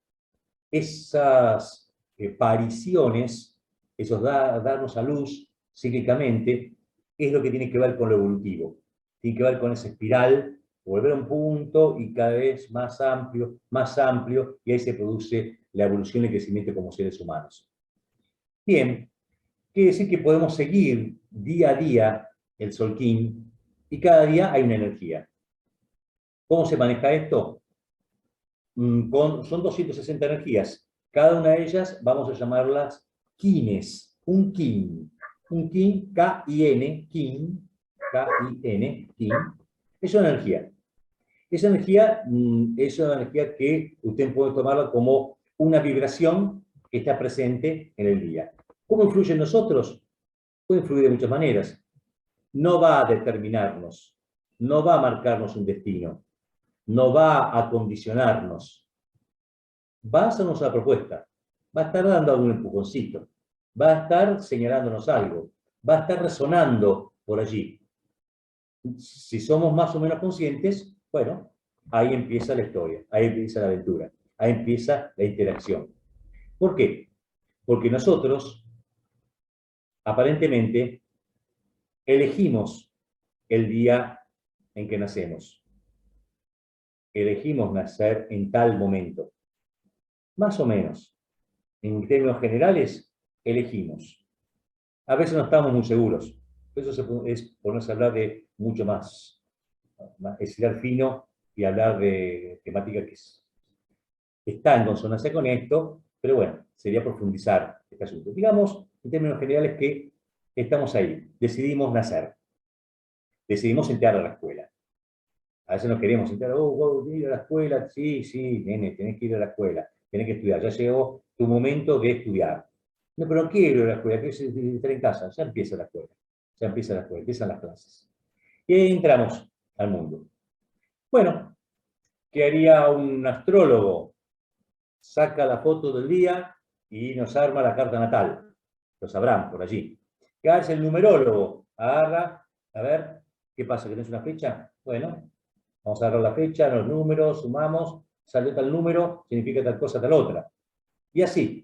Esas pariciones, esos darnos a luz cíclicamente, es lo que tiene que ver con lo evolutivo. Tiene que ver con esa espiral volver a un punto y cada vez más amplio, y ahí se produce la evolución y el crecimiento como seres humanos. Bien, quiere decir que podemos seguir día a día el Solkin y cada día hay una energía. ¿Cómo se maneja esto? Son 260 energías. Cada una de ellas vamos a llamarlas kines. Un kin, K-I-N, kin, K-I-N, kin, es una energía. Esa energía es una energía que usted puede tomarla como una vibración que está presente en el día. ¿Cómo influye en nosotros? Puede influir de muchas maneras. No va a determinarnos, no va a marcarnos un destino, no va a condicionarnos. Va a hacernos una propuesta, va a estar dando algún empujoncito, va a estar señalándonos algo, va a estar resonando por allí. Si somos más o menos conscientes, bueno, ahí empieza la historia, ahí empieza la aventura, ahí empieza la interacción. ¿Por qué? Porque nosotros, aparentemente, elegimos el día en que nacemos. Elegimos nacer en tal momento. Más o menos. En términos generales, elegimos. A veces no estamos muy seguros. Eso es ponerse a hablar de mucho más. Estirar fino y hablar de temática que está en consonancia con esto, pero bueno, sería profundizar este asunto. Digamos, en términos generales, que estamos ahí. Decidimos nacer. Decidimos entrar a la escuela. A veces no queremos entrar, ir a la escuela, sí, nene, tenés que ir a la escuela, tenés que estudiar, ya llegó tu momento de estudiar. No, pero no quiero ir a la escuela, quiero estar en casa, ya empieza la escuela, empiezan las clases. Y ahí entramos al mundo. Bueno, ¿qué haría un astrólogo? Saca la foto del día y nos arma la carta natal. Lo sabrán por allí. ¿Qué hace el numerólogo? Agarra, a ver, ¿qué pasa? ¿Que tenés una fecha? Bueno, vamos a agarrar la fecha, los números, sumamos, salió tal número, significa tal cosa, tal otra. Y así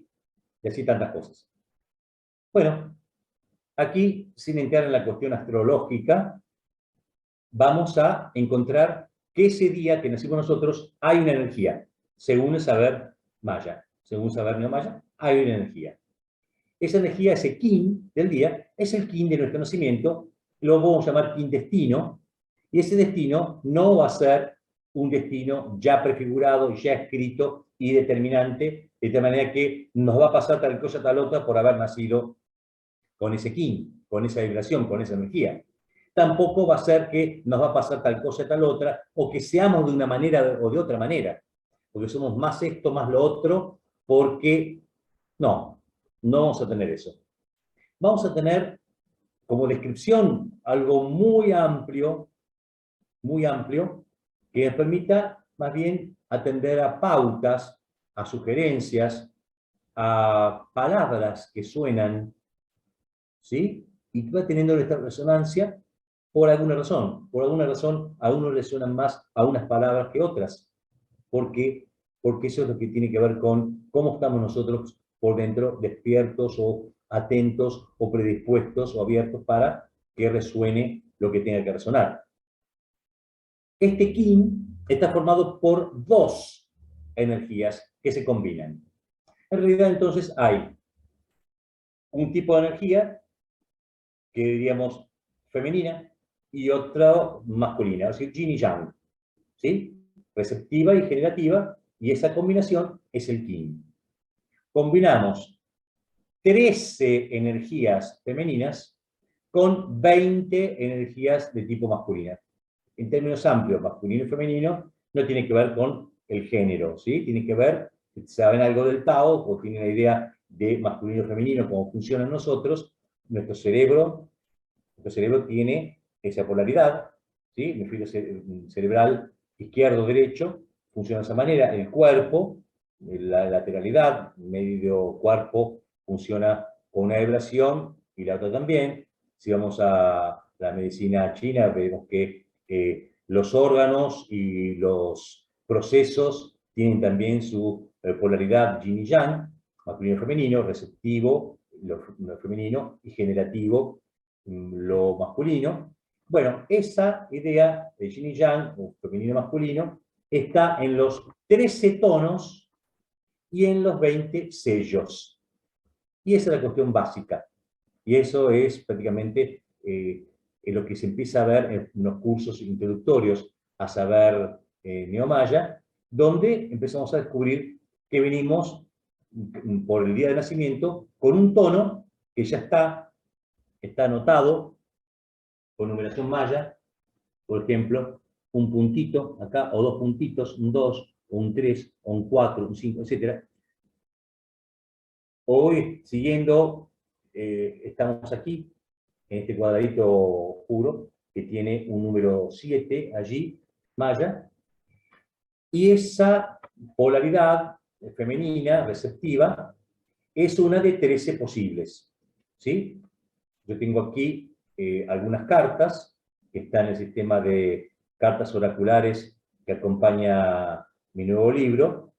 tantas cosas. Bueno, aquí, sin entrar en la cuestión astrológica, vamos a encontrar que ese día que nacimos nosotros hay una energía, según el saber maya, según el saber neomaya, hay una energía. Esa energía, ese kin del día, es el kin de nuestro nacimiento, lo vamos a llamar kin destino, y ese destino no va a ser un destino ya prefigurado, ya escrito y determinante, de tal manera que nos va a pasar tal cosa, tal otra, por haber nacido con ese kin, con esa vibración, con esa energía. Tampoco va a ser que nos va a pasar tal cosa, tal otra, o que seamos de una manera o de otra manera, porque somos más esto, más lo otro, porque no vamos a tener eso. Vamos a tener como descripción algo muy amplio, que nos permita más bien atender a pautas, a sugerencias, a palabras que suenan, ¿sí? Y que va teniendo esta resonancia por alguna razón. Por alguna razón a uno le suenan más a unas palabras que otras. Porque eso es lo que tiene que ver con cómo estamos nosotros por dentro, despiertos o atentos o predispuestos o abiertos para que resuene lo que tenga que resonar. Este kin está formado por dos energías que se combinan. En realidad, entonces, hay un tipo de energía que diríamos femenina y otra masculina, es decir, yin y yang, ¿sí? Receptiva y generativa, y esa combinación es el kin. Combinamos 13 energías femeninas con 20 energías de tipo masculina. En términos amplios, masculino y femenino, no tiene que ver con el género, ¿sí? Tiene que ver, saben algo del Tao, o tienen la idea de masculino y femenino, cómo funciona en nosotros. Nuestro cerebro tiene esa polaridad, ¿sí? El hemisferio cerebral izquierdo-derecho funciona de esa manera. El cuerpo, la lateralidad, medio cuerpo, funciona con una vibración y la otra también. Si vamos a la medicina china, vemos que los órganos y los procesos tienen también su polaridad yin y yang, masculino y femenino, receptivo, lo femenino, y generativo, lo masculino. Bueno, esa idea de yin y yang, o femenino y masculino, está en los 13 tonos y en los 20 sellos. Y esa es la cuestión básica. Y eso es prácticamente en lo que se empieza a ver en los cursos introductorios a saber neomaya, donde empezamos a descubrir que venimos por el día de nacimiento con un tono que ya está anotado con numeración maya, por ejemplo, un puntito acá, o dos puntitos, un 2, un 3, un 4, un 5, etc. Hoy, siguiendo, estamos aquí, en este cuadradito oscuro, que tiene un número 7 allí, maya, y esa polaridad femenina, receptiva, es una de 13 posibles, ¿sí? Yo tengo aquí algunas cartas que están en el sistema de cartas oraculares que acompaña mi nuevo libro.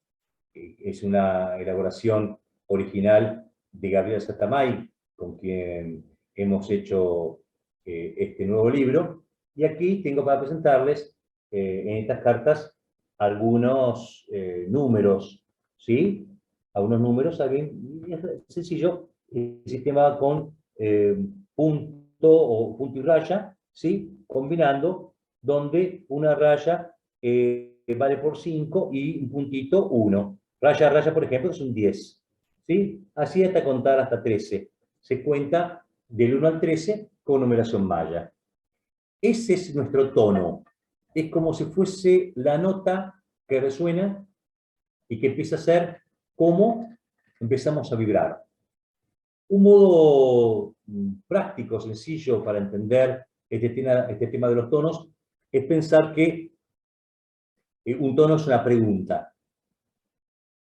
Es una elaboración original de Gabriela Satamay, con quien hemos hecho este nuevo libro. Y aquí tengo para presentarles en estas cartas algunos números, ¿sí? Algunos números, ¿saben? Es sencillo, el sistema va con punto o punto y raya, ¿sí? Combinando, donde una raya vale por 5 y un puntito 1. Raya a raya, por ejemplo, es un 10. ¿Sí? Así hasta contar hasta 13. Se cuenta del 1 al 13 con numeración maya. Ese es nuestro tono. Es como si fuese la nota que resuena y que empieza a ser cómo empezamos a vibrar. Un modo práctico, sencillo para entender este tema de los tonos es pensar que un tono es una pregunta.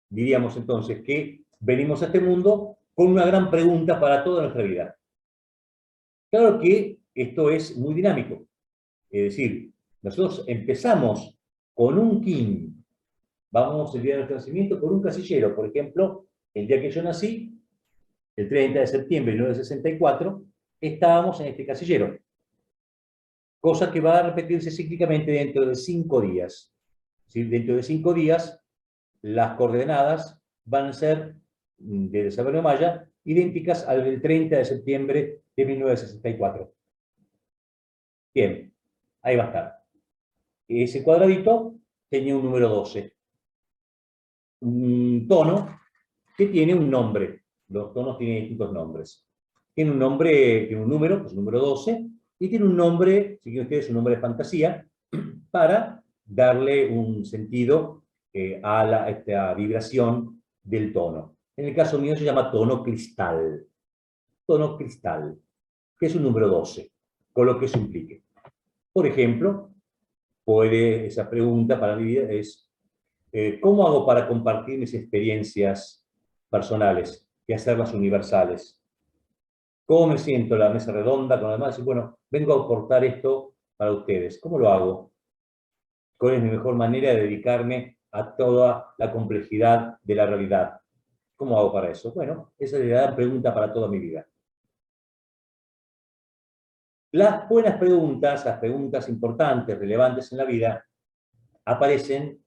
Diríamos entonces que venimos a este mundo con una gran pregunta para toda nuestra vida. Claro que esto es muy dinámico. Es decir, nosotros empezamos con un kin. Vamos el día de nuestro nacimiento con un casillero. Por ejemplo, el día que yo nací, el 30 de septiembre de 1964, estábamos en este casillero. Cosa que va a repetirse cíclicamente dentro de 5 días. ¿Sí? Dentro de 5 días, las coordenadas van a ser de saber maya idénticas al del 30 de septiembre de 1964. Bien, ahí va a estar. Ese cuadradito tenía un número 12. Un tono que tiene un nombre. Los tonos tienen distintos nombres. Tiene un nombre, tiene un número, pues el número 12, y tiene un nombre, si quieren ustedes, un nombre de fantasía, para darle un sentido a esta vibración del tono. En el caso mío se llama tono cristal. Tono cristal, que es un número 12, con lo que eso implique. Por ejemplo, esa pregunta para mi vida es, ¿cómo hago para compartir mis experiencias personales y hacerlas universales? ¿Cómo me siento en la mesa redonda con los demás? Y bueno, vengo a aportar esto para ustedes. ¿Cómo lo hago? ¿Cuál es mi mejor manera de dedicarme a toda la complejidad de la realidad? ¿Cómo hago para eso? Bueno, esa es la gran pregunta para toda mi vida. Las buenas preguntas, las preguntas importantes, relevantes en la vida, aparecen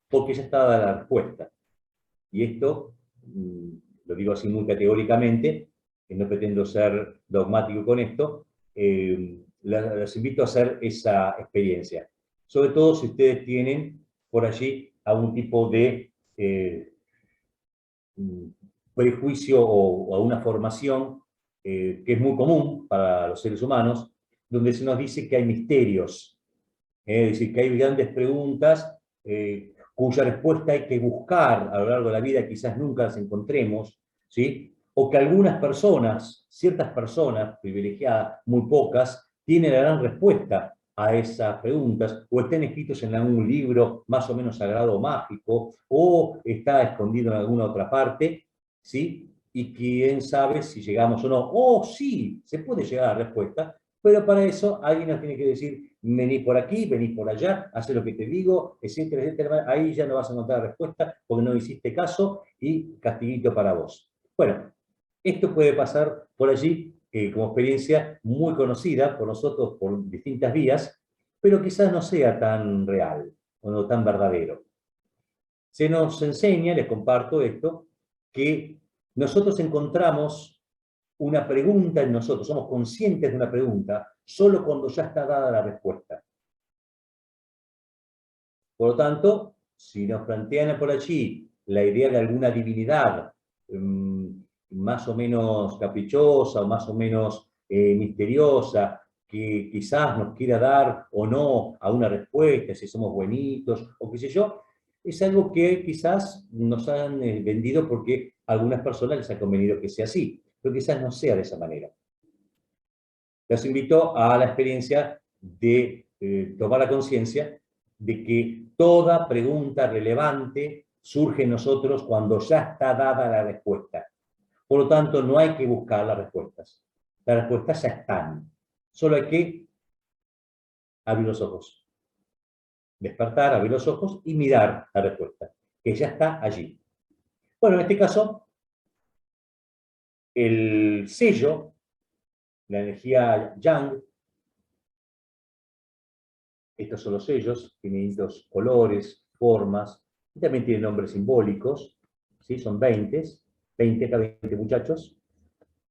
porque ya está dada la respuesta. Y esto, lo digo así muy categóricamente, no pretendo ser dogmático con esto, les invito a hacer esa experiencia. Sobre todo si ustedes tienen por allí algún tipo de prejuicio o a una formación que es muy común para los seres humanos, donde se nos dice que hay misterios, es decir, que hay grandes preguntas cuya respuesta hay que buscar a lo largo de la vida, quizás nunca las encontremos, ¿sí? O que algunas personas, ciertas personas privilegiadas, muy pocas, tienen la gran respuesta a esas preguntas, o estén escritos en algún libro más o menos sagrado o mágico, o está escondido en alguna otra parte, ¿sí? Y quién sabe si llegamos o no. O sí, se puede llegar a la respuesta, pero para eso alguien nos tiene que decir, vení por aquí, vení por allá, haz lo que te digo, etcétera, etcétera. Ahí ya no vas a encontrar respuesta porque no hiciste caso y castiguito para vos. Bueno, esto puede pasar por allí como experiencia muy conocida por nosotros por distintas vías, pero quizás no sea tan real o no tan verdadero. Se nos enseña, les comparto esto, que nosotros encontramos una pregunta en nosotros, somos conscientes de una pregunta, solo cuando ya está dada la respuesta. Por lo tanto, si nos plantean por allí la idea de alguna divinidad más o menos caprichosa o más o menos misteriosa, que quizás nos quiera dar o no a una respuesta, si somos buenitos o qué sé yo, es algo que quizás nos han vendido porque a algunas personas les ha convenido que sea así, pero quizás no sea de esa manera. Los invito a la experiencia de tomar la conciencia de que toda pregunta relevante surge en nosotros cuando ya está dada la respuesta. Por lo tanto, no hay que buscar las respuestas. Las respuestas ya están. Solo hay que abrir los ojos. Despertar, abrir los ojos y mirar la respuesta, que ya está allí. Bueno, en este caso, el sello, la energía Yang, estos son los sellos, tienen distintos colores, formas, y también tienen nombres simbólicos, ¿sí? Son 20, 20 cada 20 muchachos.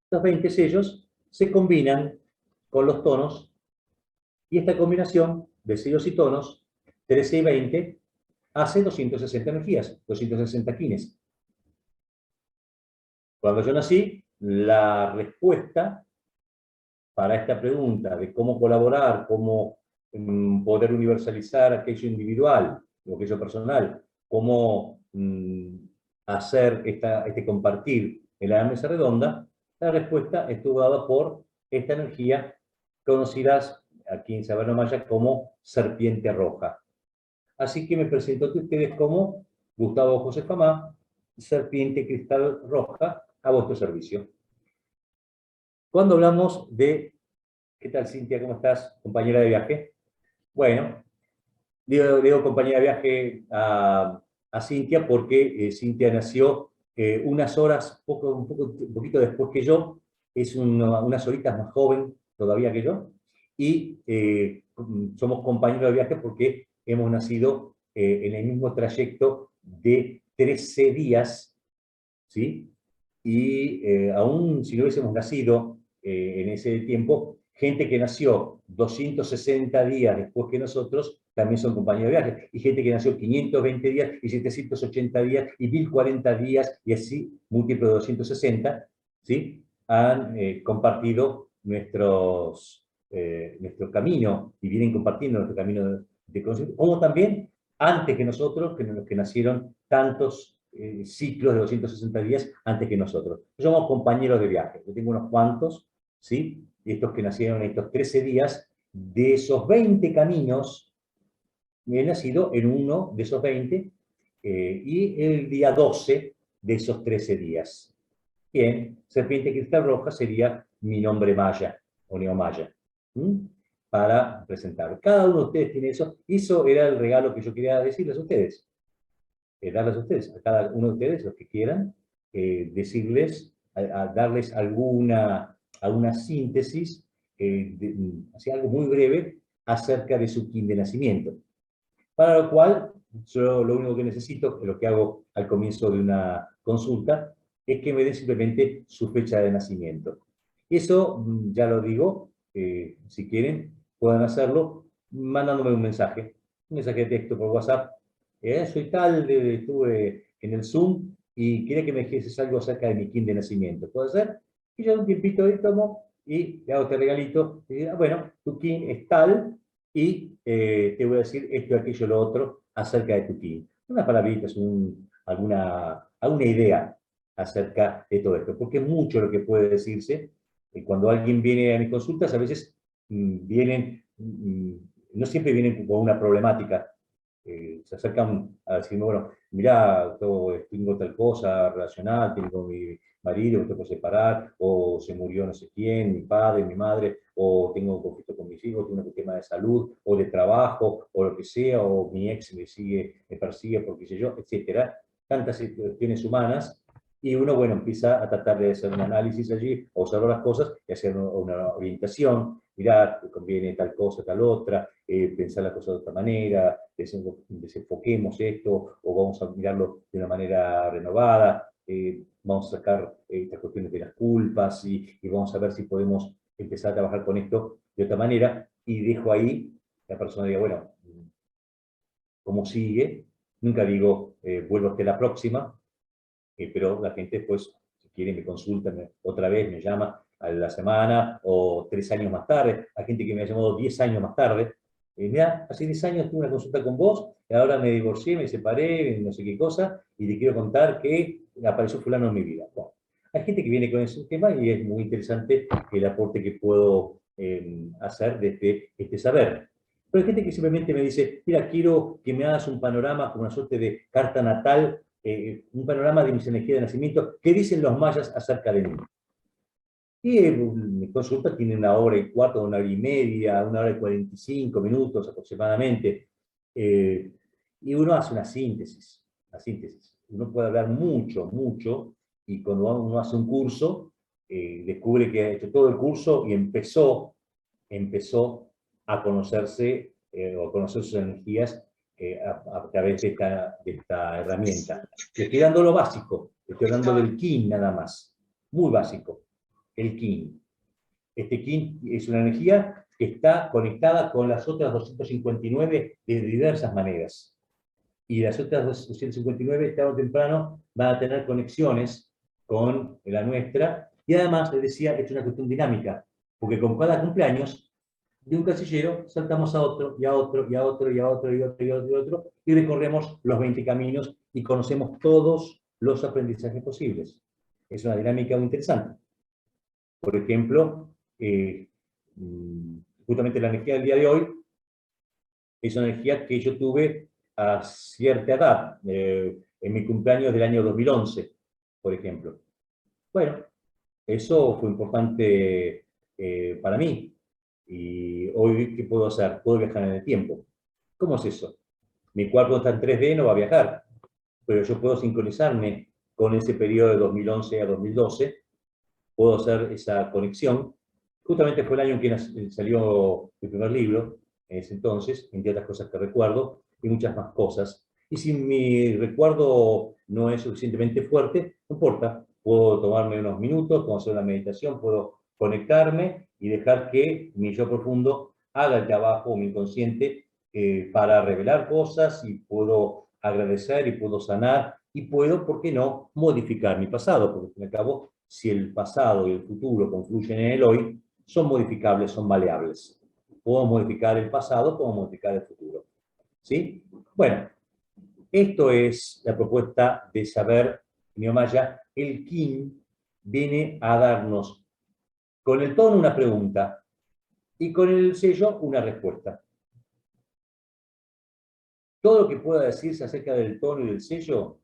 Estos 20 sellos se combinan con los tonos, y esta combinación de sellos y tonos, 13 y 20, hace 260 energías, 260 kines. Cuando yo nací, la respuesta para esta pregunta de cómo colaborar, cómo poder universalizar aquello individual o aquello personal, cómo hacer este compartir en la mesa redonda, la respuesta estuvo dada por esta energía conocida aquí en Saberno Maya como serpiente roja. Así que me presento ante ustedes como Gustavo José Famá, serpiente cristal roja, a vuestro servicio. Cuando hablamos de... ¿Qué tal, Cintia? ¿Cómo estás? Compañera de viaje. Bueno, digo compañera de viaje a Cintia porque Cintia nació unas horas, un poquito después que yo, es unas horitas más joven todavía que yo, y somos compañeros de viaje porque hemos nacido en el mismo trayecto de 13 días, ¿sí? Y aún si no hubiésemos nacido en ese tiempo, gente que nació 260 días después que nosotros, también son compañeros de viaje. Y gente que nació 520 días y 780 días y 1040 días y así, múltiplo de 260, ¿sí? Han compartido nuestro camino y vienen compartiendo nuestro camino de conocimiento, como también antes que nosotros, que nacieron tantos ciclos de 260 días antes que nosotros. Somos compañeros de viaje. Yo tengo unos cuantos, ¿sí? Estos que nacieron en estos 13 días, de esos 20 caminos, he nacido en uno de esos 20 y el día 12 de esos 13 días. Bien, serpiente cristal roja sería mi nombre maya o neomaya, para presentar. Cada uno de ustedes tiene eso. Eso era el regalo que yo quería decirles a ustedes. Darles a ustedes, a cada uno de ustedes, los que quieran, decirles, darles alguna síntesis, así algo muy breve, acerca de su kin de nacimiento. Para lo cual, yo lo único que necesito, lo que hago al comienzo de una consulta, es que me den simplemente su fecha de nacimiento. Eso, ya lo digo, si quieren, pueden hacerlo mandándome un mensaje de texto por WhatsApp. Soy tal, estuve en el Zoom y quería que me dijeses algo acerca de mi kin de nacimiento. ¿Puede ser? Y yo un tiempito de tomo y le hago este regalito. Y digo, bueno, tu kin es tal y te voy a decir esto, aquello, lo otro acerca de tu kin. Unas palabritas, alguna idea acerca de todo esto. Porque es mucho lo que puede decirse. Cuando alguien viene a mis consultas, a veces vienen, no siempre vienen con una problemática. Se acercan a decirme, bueno, mirá, tengo tal cosa relacional, tengo mi marido, me tengo que separar, o se murió no sé quién, mi padre, mi madre, o tengo un conflicto con mis hijos, tengo un tema de salud, o de trabajo, o lo que sea, o mi ex me persigue porque sé yo, etcétera. Tantas situaciones humanas, Y uno, bueno, empieza a tratar de hacer un análisis allí, observar las cosas y hacer una orientación. Mirá, te conviene tal cosa, tal otra, pensar la cosa de otra manera, desenfoquemos esto, o vamos a mirarlo de una manera renovada, vamos a sacar estas cuestiones de las culpas y vamos a ver si podemos empezar a trabajar con esto de otra manera. Y dejo ahí, la persona diga, bueno, ¿cómo sigue? Nunca digo, vuelvo hasta la próxima, pero la gente después, si quiere, me consulta otra vez, me llama a la semana o 3 años más tarde. Hay gente que me ha llamado 10 años más tarde. Mira, hace 10 años tuve una consulta con vos, y ahora me divorcié, me separé, no sé qué cosa, y te quiero contar que apareció fulano en mi vida. Bueno, hay gente que viene con ese tema y es muy interesante el aporte que puedo hacer desde este saber. Pero hay gente que simplemente me dice, mira, quiero que me hagas un panorama como una suerte de carta natal, un panorama de mis energías de nacimiento, ¿qué dicen los mayas acerca de mí? Y mi consulta tiene 1 hora y cuarto, 1 hora y media, 1 hora y 45 minutos aproximadamente. Y uno hace una síntesis, Uno puede hablar mucho, mucho, y cuando uno hace un curso, descubre que ha hecho todo el curso y empezó a conocerse o a conocer sus energías a través de esta herramienta. Le estoy dando lo básico, le estoy dando del kin nada más, muy básico, el kin. Este kin es una energía que está conectada con las otras 259 de diversas maneras. Y las otras 259, tarde o temprano, van a tener conexiones con la nuestra. Y además, les decía, es una cuestión dinámica, porque con cada cumpleaños de un casillero saltamos a otro, y a otro, y a otro, y a otro, y a otro, y a otro, y a otro, y recorremos los 20 caminos y conocemos todos los aprendizajes posibles. Es una dinámica muy interesante. Por ejemplo, justamente la energía del día de hoy es una energía que yo tuve a cierta edad, en mi cumpleaños del año 2011, por ejemplo. Bueno, eso fue importante para mí. Y hoy, ¿qué puedo hacer? Puedo viajar en el tiempo. ¿Cómo es eso? Mi cuerpo está en 3D, no va a viajar, pero yo puedo sincronizarme con ese periodo de 2011 a 2012, puedo hacer esa conexión. Justamente fue el año en que salió mi primer libro, en ese entonces, entre otras cosas que recuerdo, y muchas más cosas. Y si mi recuerdo no es suficientemente fuerte, no importa, puedo tomarme unos minutos, puedo hacer una meditación, puedo conectarme y dejar que mi yo profundo haga el trabajo, mi inconsciente, para revelar cosas, y puedo agradecer y puedo sanar y puedo, ¿por qué no?, modificar mi pasado, porque al fin y al cabo, si el pasado y el futuro confluyen en el hoy, son modificables, son maleables. Puedo modificar el pasado, puedo modificar el futuro. ¿Sí? Bueno, esto es la propuesta de saber Neomaya. El kin viene a darnos con el tono una pregunta y con el sello una respuesta. Todo lo que pueda decirse acerca del tono y del sello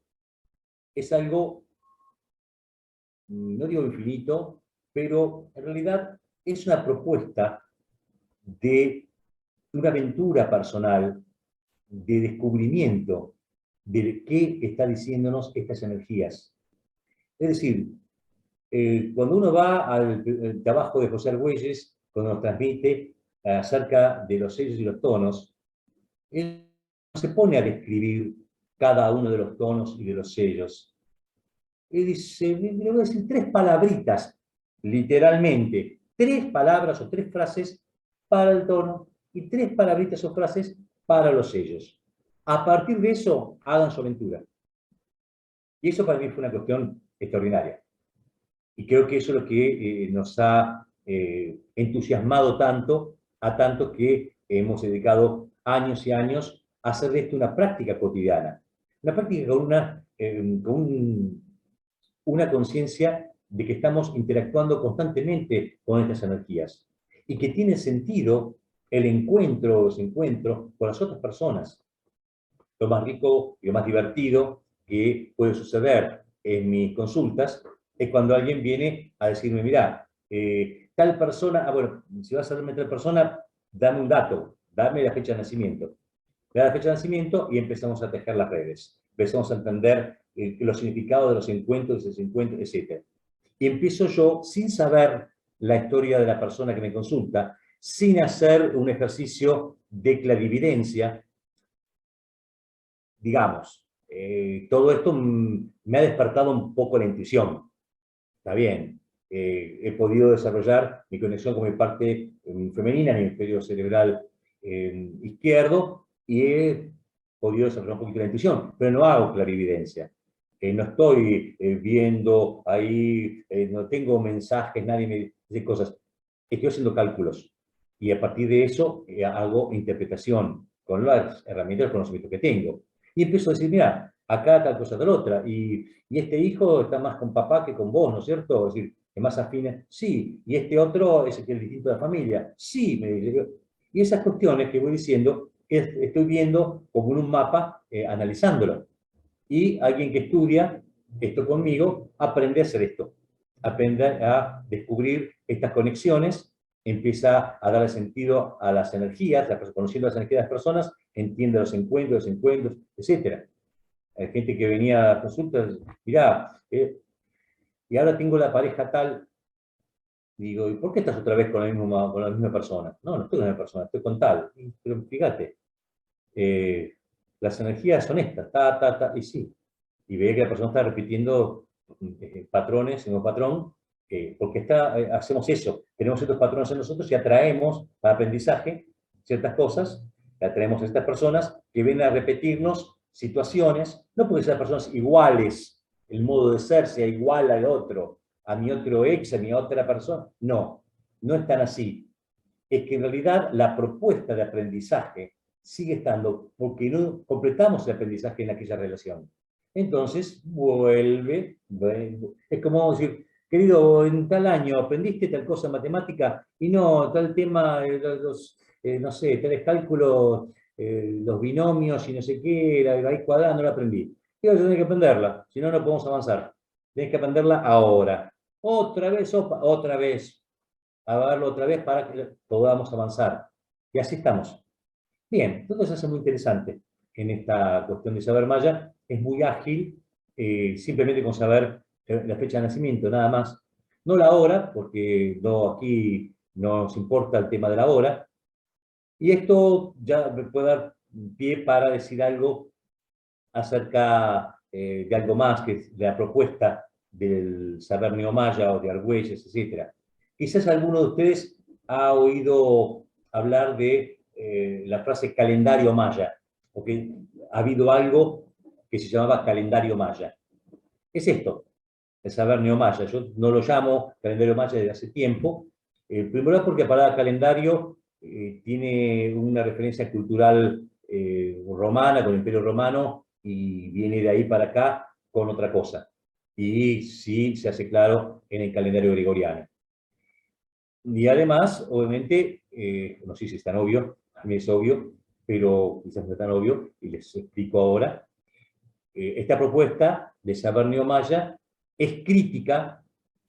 es algo, no digo infinito, pero en realidad es una propuesta de una aventura personal, de descubrimiento de qué está diciéndonos estas energías. Es decir, cuando uno va al trabajo de José Argüelles, cuando nos transmite acerca de los sellos y los tonos, él se pone a describir cada uno de los tonos y de los sellos. Él dice, le voy a decir 3 palabritas, literalmente, 3 palabras o 3 frases para el tono y 3 palabritas o frases para los sellos. A partir de eso, hagan su aventura. Y eso para mí fue una cuestión extraordinaria. Y creo que eso es lo que nos ha entusiasmado tanto, a tanto que hemos dedicado años y años a hacer de esto una práctica cotidiana. Una práctica con una conciencia de que estamos interactuando constantemente con estas energías y que tiene sentido el encuentro o desencuentro con las otras personas. Lo más rico y lo más divertido que puede suceder en mis consultas es cuando alguien viene a decirme, mira, tal persona, bueno, si vas a darme tal persona, dame un dato, dame la fecha de nacimiento. Me da la fecha de nacimiento y empezamos a tejer las redes. empezamos a entender los significados de los encuentros, etc. Y empiezo yo, sin saber la historia de la persona que me consulta, sin hacer un ejercicio de clarividencia, digamos, todo esto me ha despertado un poco la intuición. Está bien, he podido desarrollar mi conexión con mi parte femenina, mi hemisferio cerebral izquierdo, y he podido desarrollar un poquito la intuición, pero no hago clarividencia. No estoy viendo ahí, no tengo mensajes, nadie me dice cosas. Estoy haciendo cálculos. Y a partir de eso hago interpretación con las herramientas del conocimiento que tengo. Y empiezo a decir, mira, acá tal cosa, tal otra. Y este hijo está más con papá que con vos, ¿no es cierto? Es decir, es más afín. Sí. Y este otro es el que es distinto de la familia. Sí, me dice. Y esas cuestiones que voy diciendo, estoy viendo como en un mapa, analizándolo. Y alguien que estudia esto conmigo aprende a hacer esto. Aprende a descubrir estas conexiones, empieza a darle sentido a las energías, conociendo las energías de las personas, entiende los encuentros, etc. Hay gente que venía a consultas, mirá, y ahora tengo la pareja tal, digo, ¿y por qué estás otra vez con la misma persona? No, no estoy con la misma persona, estoy con tal. Pero fíjate, las energías son estas, y sí. Y ve que la persona está repitiendo patrones, el mismo patrón, porque hacemos eso, tenemos estos patrones en nosotros y atraemos para aprendizaje ciertas cosas, atraemos a estas personas que vienen a repetirnos situaciones, no porque sean personas iguales, el modo de ser sea igual al otro, a mi otro ex, a mi otra persona, no, no es tan así. Es que en realidad la propuesta de aprendizaje sigue estando, porque no completamos el aprendizaje en aquella relación. Entonces, vuelve. Es como decir, querido, en tal año aprendiste tal cosa en matemática y no, tal tema, no sé, tales cálculos, los binomios y no sé qué, la raíz cuadrada, no la aprendí. Tenés que aprenderla, si no, no podemos avanzar. Tenés que aprenderla ahora. Otra vez, otra vez. A verlo otra vez para que podamos avanzar. Y así estamos. Bien, entonces es muy interesante en esta cuestión de saber maya. Es muy ágil, simplemente con saber la fecha de nacimiento, nada más. No la hora, porque no, aquí no nos importa el tema de la hora. Y esto ya me puede dar pie para decir algo acerca de algo más, que es la propuesta del saber neomaya o de Argüelles, etc. Quizás alguno de ustedes ha oído hablar de la frase calendario maya, porque ha habido algo que se llamaba calendario maya. Es esto, el saber neomaya. Yo no lo llamo calendario maya desde hace tiempo, primero porque la palabra calendario tiene una referencia cultural romana, con el Imperio Romano, y viene de ahí para acá con otra cosa. Y sí se hace claro en el calendario gregoriano. Y además, obviamente, no sé si es tan obvio, a mí es obvio, pero quizás no es tan obvio, y les explico ahora. Esta propuesta de saber neomaya es crítica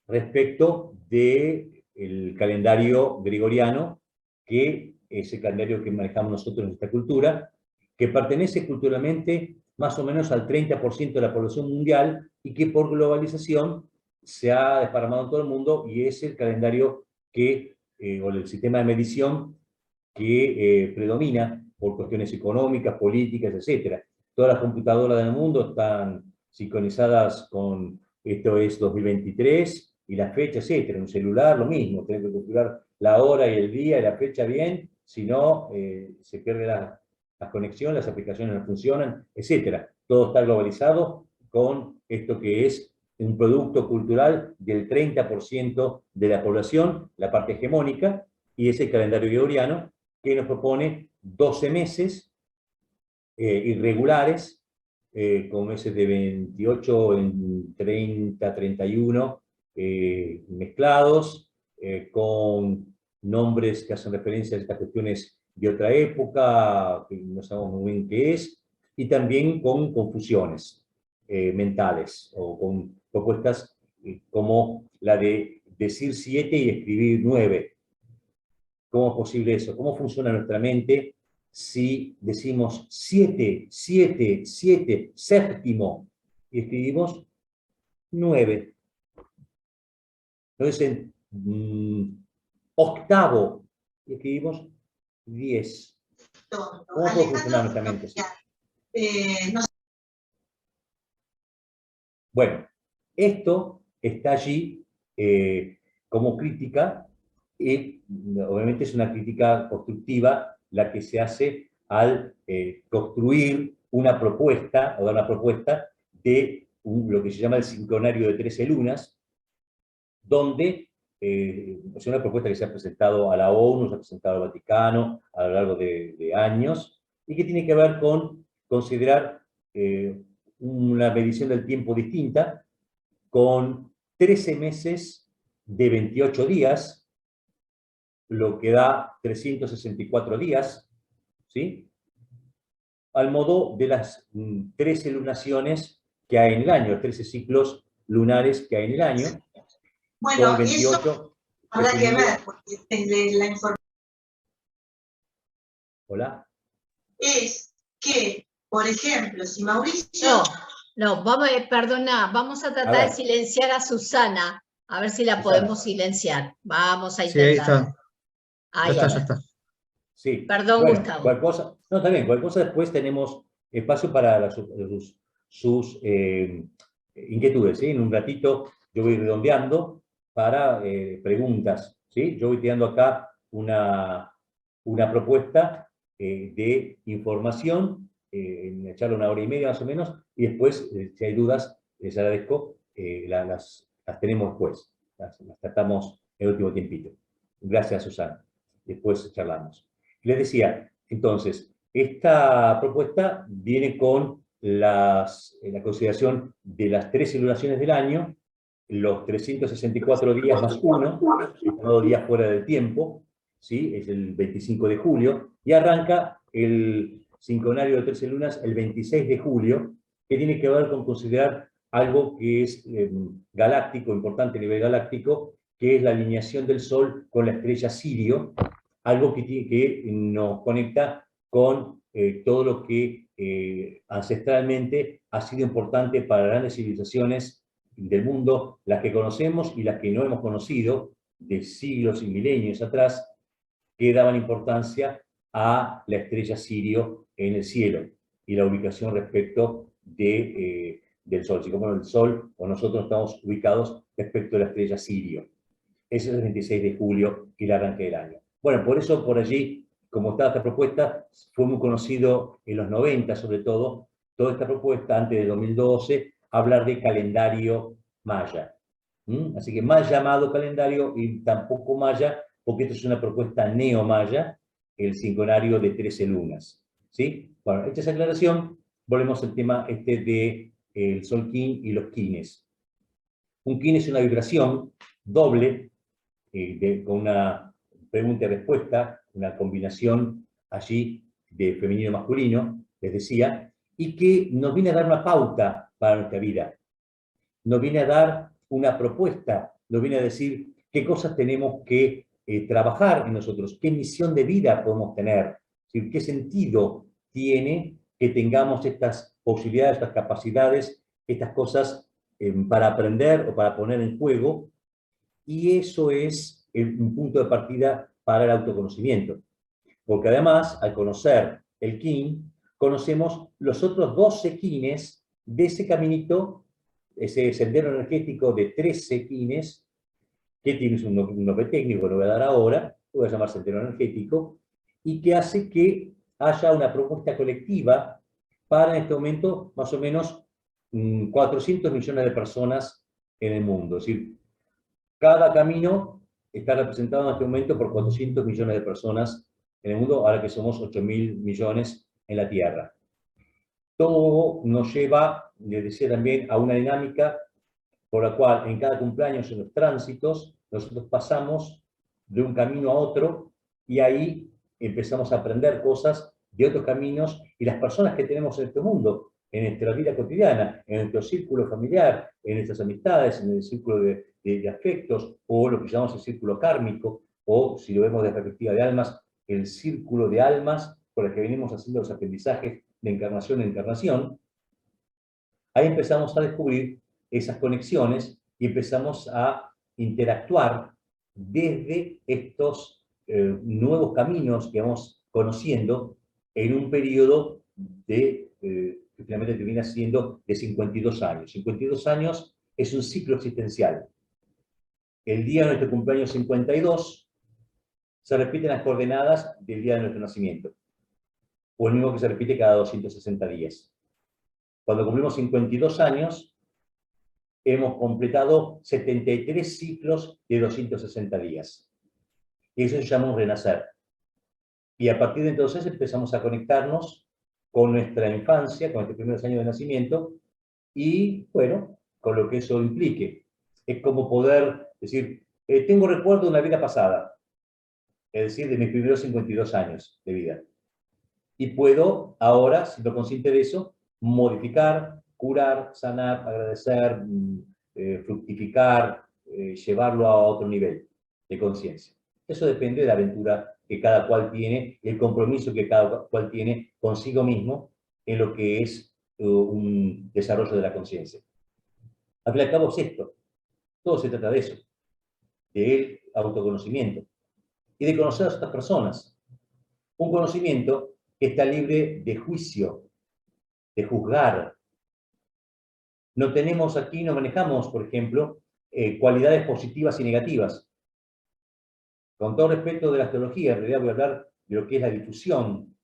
respecto del calendario gregoriano, que es el calendario que manejamos nosotros en esta cultura, que pertenece culturalmente más o menos al 30% de la población mundial y que por globalización se ha desparramado en todo el mundo y es el calendario que, o el sistema de medición que predomina por cuestiones económicas, políticas, etc. Todas las computadoras del mundo están sincronizadas con esto es 2023 y la fecha, etc. En un celular lo mismo, tenés que calcular la hora y el día y la fecha bien, si no se pierde la conexión, las aplicaciones no funcionan, etc. Todo está globalizado con esto que es un producto cultural del 30% de la población, la parte hegemónica, y es el calendario gregoriano, que nos propone 12 meses irregulares, con meses de 28, en 30, 31, mezclados, con nombres que hacen referencia a estas cuestiones de otra época, que no sabemos muy bien qué es, y también con confusiones mentales, o con propuestas como la de decir 7 y escribir 9. ¿Cómo es posible eso? ¿Cómo funciona nuestra mente si decimos 7, 7, 7, séptimo, y escribimos 9. No dicen octavo, y escribimos 10. ¿Cómo puede funcionar nuestra mente así? Bueno, esto está allí como crítica, y obviamente es una crítica constructiva la que se hace al construir una propuesta, o dar una propuesta de lo que se llama el sincronario de 13 lunas, donde es una propuesta que se ha presentado a la ONU, se ha presentado al Vaticano a lo largo de años, y que tiene que ver con considerar una medición del tiempo distinta, con 13 meses de 28 días, lo que da 364 días, ¿sí? Al modo de las 13 lunaciones que hay en el año, 13 ciclos lunares que hay en el año. Bueno, con 28, eso habrá que ver, porque la información Hola. es que, por ejemplo, si Mauricio... No, vamos a tratar de silenciar a Susana, a ver si la podemos silenciar. Vamos a intentar. Sí, ahí está. Ahí ya está. Sí. Perdón, bueno, Gustavo. Cualquier cosa, no, también, cualquier cosa después tenemos espacio para sus inquietudes, ¿sí? En un ratito yo voy redondeando para preguntas, ¿sí? Yo voy tirando acá una propuesta de información, en una charla 1 hora y media más o menos, y después, si hay dudas, les agradezco, las tenemos después, las tratamos en el último tiempito. Gracias, Susana. Después charlamos. Les decía, entonces, esta propuesta viene con la consideración de las 13 lunaciones del año, los 364 días más 1, el llamado día fuera del tiempo, ¿sí? Es el 25 de julio, y arranca el sincronario de 13 lunas el 26 de julio, que tiene que ver con considerar algo que es galáctico, importante a nivel galáctico, que es la alineación del Sol con la estrella Sirio, algo que nos conecta con todo lo que ancestralmente ha sido importante para grandes civilizaciones del mundo, las que conocemos y las que no hemos conocido, de siglos y milenios atrás, que daban importancia a la estrella Sirio en el cielo y la ubicación respecto del Sol, así como el Sol o nosotros estamos ubicados respecto a la estrella Sirio. Ese es el 26 de julio y el arranque del año. Bueno, por eso por allí, como estaba esta propuesta, fue muy conocido en los 90 sobre todo, toda esta propuesta antes del 2012, hablar de calendario maya. Así que mal llamado calendario y tampoco maya, porque esta es una propuesta neo-maya, el sincronario de 13 lunas. ¿Sí? Bueno, hecha esa aclaración, volvemos al tema de el Sol Kin y los Kines. Un Kin es una vibración doble, con una pregunta y respuesta, una combinación allí de femenino y masculino, les decía, y que nos viene a dar una pauta para nuestra vida. Nos viene a dar una propuesta, nos viene a decir qué cosas tenemos que trabajar en nosotros, qué misión de vida podemos tener, qué sentido tiene que tengamos estas posibilidades, estas capacidades, estas cosas para aprender o para poner en juego, y eso es un punto de partida para el autoconocimiento. Porque además, al conocer el kin, conocemos los otros 12 kines de ese caminito, ese sendero energético de 13 kines, que tiene un nombre técnico, lo voy a dar ahora, lo voy a llamar sendero energético, y que hace que haya una propuesta colectiva para en este momento más o menos 400 millones de personas en el mundo. Es decir, cada camino está representado en este momento por 400 millones de personas en el mundo, ahora que somos 8.000 millones en la Tierra. Todo nos lleva, les decía también, a una dinámica por la cual en cada cumpleaños, en los tránsitos, nosotros pasamos de un camino a otro y ahí empezamos a aprender cosas de otros caminos, y las personas que tenemos en este mundo, en nuestra vida cotidiana, en nuestro círculo familiar, en nuestras amistades, en el círculo de afectos, o lo que llamamos el círculo kármico, o si lo vemos desde la perspectiva de almas, el círculo de almas por las que venimos haciendo los aprendizajes de encarnación en encarnación, ahí empezamos a descubrir esas conexiones y empezamos a interactuar desde estos nuevos caminos que vamos conociendo en un periodo de, que finalmente termina siendo de 52 años. 52 años es un ciclo existencial. El día de nuestro cumpleaños 52 se repiten las coordenadas del día de nuestro nacimiento, o el mismo que se repite cada 260 días. Cuando cumplimos 52 años, hemos completado 73 ciclos de 260 días. Y eso se llama un renacer. Y a partir de entonces empezamos a conectarnos con nuestra infancia, con nuestros primeros años de nacimiento, y, bueno, con lo que eso implique. Es como poder decir, tengo recuerdo de una vida pasada, es decir, de mis primeros 52 años de vida. Y puedo ahora, siendo consciente de eso, modificar, curar, sanar, agradecer, fructificar, llevarlo a otro nivel de conciencia. Eso depende de la aventura que cada cual tiene, el compromiso que cada cual tiene consigo mismo en lo que es un desarrollo de la conciencia. Al fin y al cabo es esto. Todo se trata de eso, del autoconocimiento y de conocer a otras personas. Un conocimiento que está libre de juicio, de juzgar. No tenemos aquí, no manejamos, por ejemplo, cualidades positivas y negativas. Con todo respeto de la astrología, en realidad voy a hablar de lo que es la difusión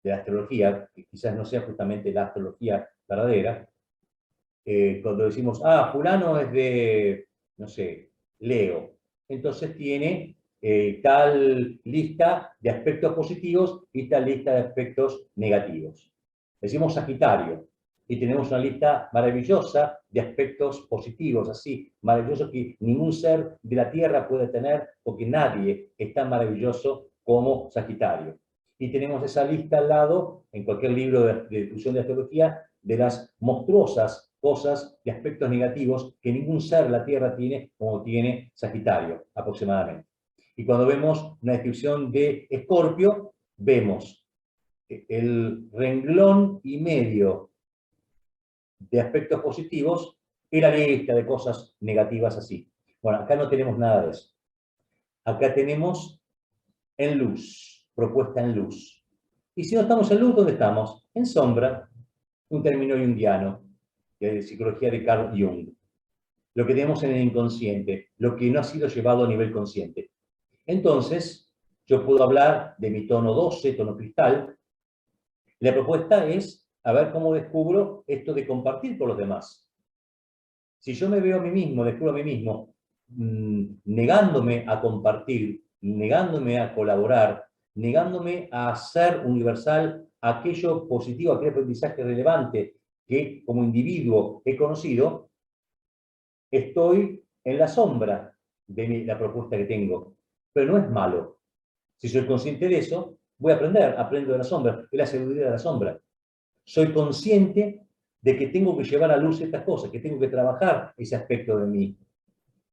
de la astrología, que quizás no sea justamente la astrología verdadera. Cuando decimos, fulano es de, no sé, Leo, entonces tiene tal lista de aspectos positivos y tal lista de aspectos negativos. Decimos Sagitario, y tenemos una lista maravillosa de aspectos positivos, así, maravillosos que ningún ser de la Tierra puede tener, porque nadie es tan maravilloso como Sagitario. Y tenemos esa lista al lado, en cualquier libro de difusión de astrología, de las monstruosas cosas y aspectos negativos que ningún ser de la Tierra tiene como tiene Sagitario, aproximadamente. Y cuando vemos una descripción de Escorpio, vemos el renglón y medio de aspectos positivos y la lista de cosas negativas así. Bueno, acá no tenemos nada de eso. Acá tenemos en luz, propuesta en luz. Y si no estamos en luz, ¿dónde estamos? En sombra, un término junguiano, de psicología de Carl Jung. Lo que tenemos en el inconsciente, lo que no ha sido llevado a nivel consciente. Entonces, yo puedo hablar de mi tono 12, tono cristal. La propuesta es a ver cómo descubro esto de compartir con los demás. Si yo me veo a mí mismo, descubro a mí mismo, negándome a compartir, negándome a colaborar, negándome a hacer universal aquello positivo, aquel aprendizaje relevante que como individuo he conocido, estoy en la sombra de la propuesta que tengo. Pero no es malo. Si soy consciente de eso, voy a aprender, aprendo de la sombra, es la sabiduría de la sombra. Soy consciente de que tengo que llevar a luz estas cosas, que tengo que trabajar ese aspecto de mí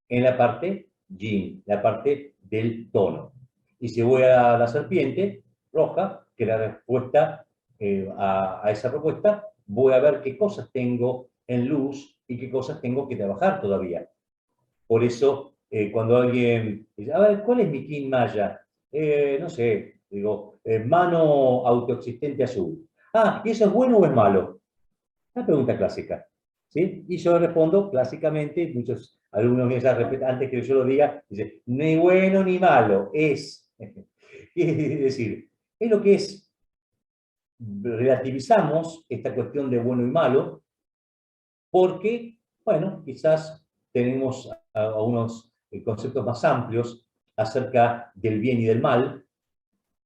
en la parte yin, la parte del tono. Y si voy a la serpiente roja, que la respuesta a esa propuesta, voy a ver qué cosas tengo en luz y qué cosas tengo que trabajar todavía. Por eso, cuando alguien dice, a ver, ¿cuál es mi kin maya? No sé, digo, mano autoexistente azul. ¿Y eso es bueno o es malo? Una pregunta clásica, ¿sí? Y yo respondo clásicamente, muchos alumnos míos antes que yo lo diga, dicen, ni bueno ni malo, es. Es decir, es lo que es. Relativizamos esta cuestión de bueno y malo, porque, bueno, quizás tenemos unos conceptos más amplios acerca del bien y del mal,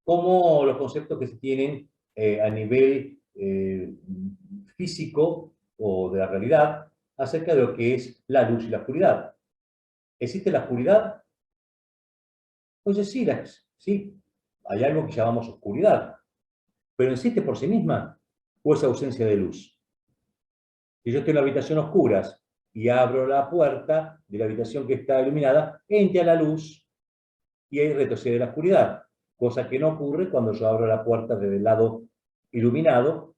como los conceptos que se tienen a nivel físico o de la realidad acerca de lo que es la luz y la oscuridad. ¿Existe la oscuridad? Pues sí, sí, hay algo que llamamos oscuridad, pero ¿existe por sí misma o es ausencia de luz? Si yo estoy en la habitación oscura y abro la puerta de la habitación que está iluminada, entra la luz y ahí retrocede la oscuridad. cosa que no ocurre cuando yo abro la puerta desde el lado iluminado,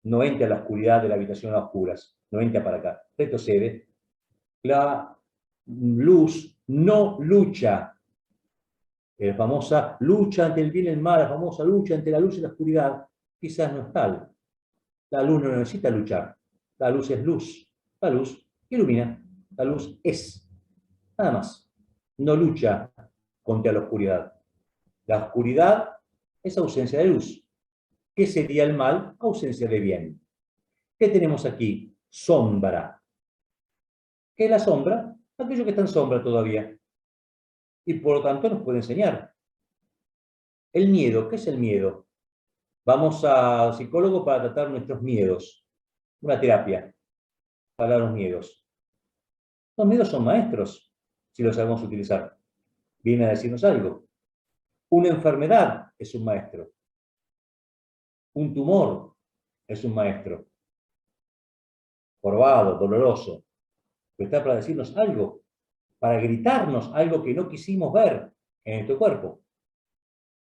no entra la oscuridad de la habitación a oscuras, no entra para acá, retrocede. La luz no lucha. La famosa lucha ante el bien y el mal, la famosa lucha entre la luz y la oscuridad, quizás no es tal. La luz no necesita luchar. La luz es luz. La luz ilumina. La luz es. Nada más. No lucha contra la oscuridad. La oscuridad es ausencia de luz. ¿Qué sería el mal? Ausencia de bien. ¿Qué tenemos aquí? Sombra. ¿Qué es la sombra? Aquello que está en sombra todavía. Y por lo tanto nos puede enseñar. El miedo. ¿Qué es el miedo? Vamos al psicólogo para tratar nuestros miedos. Una terapia para los miedos. Los miedos son maestros, si los sabemos utilizar. Viene a decirnos algo. Una enfermedad es un maestro. Un tumor es un maestro. Jorobado, doloroso. Pero está para decirnos algo, para gritarnos algo que no quisimos ver en nuestro cuerpo.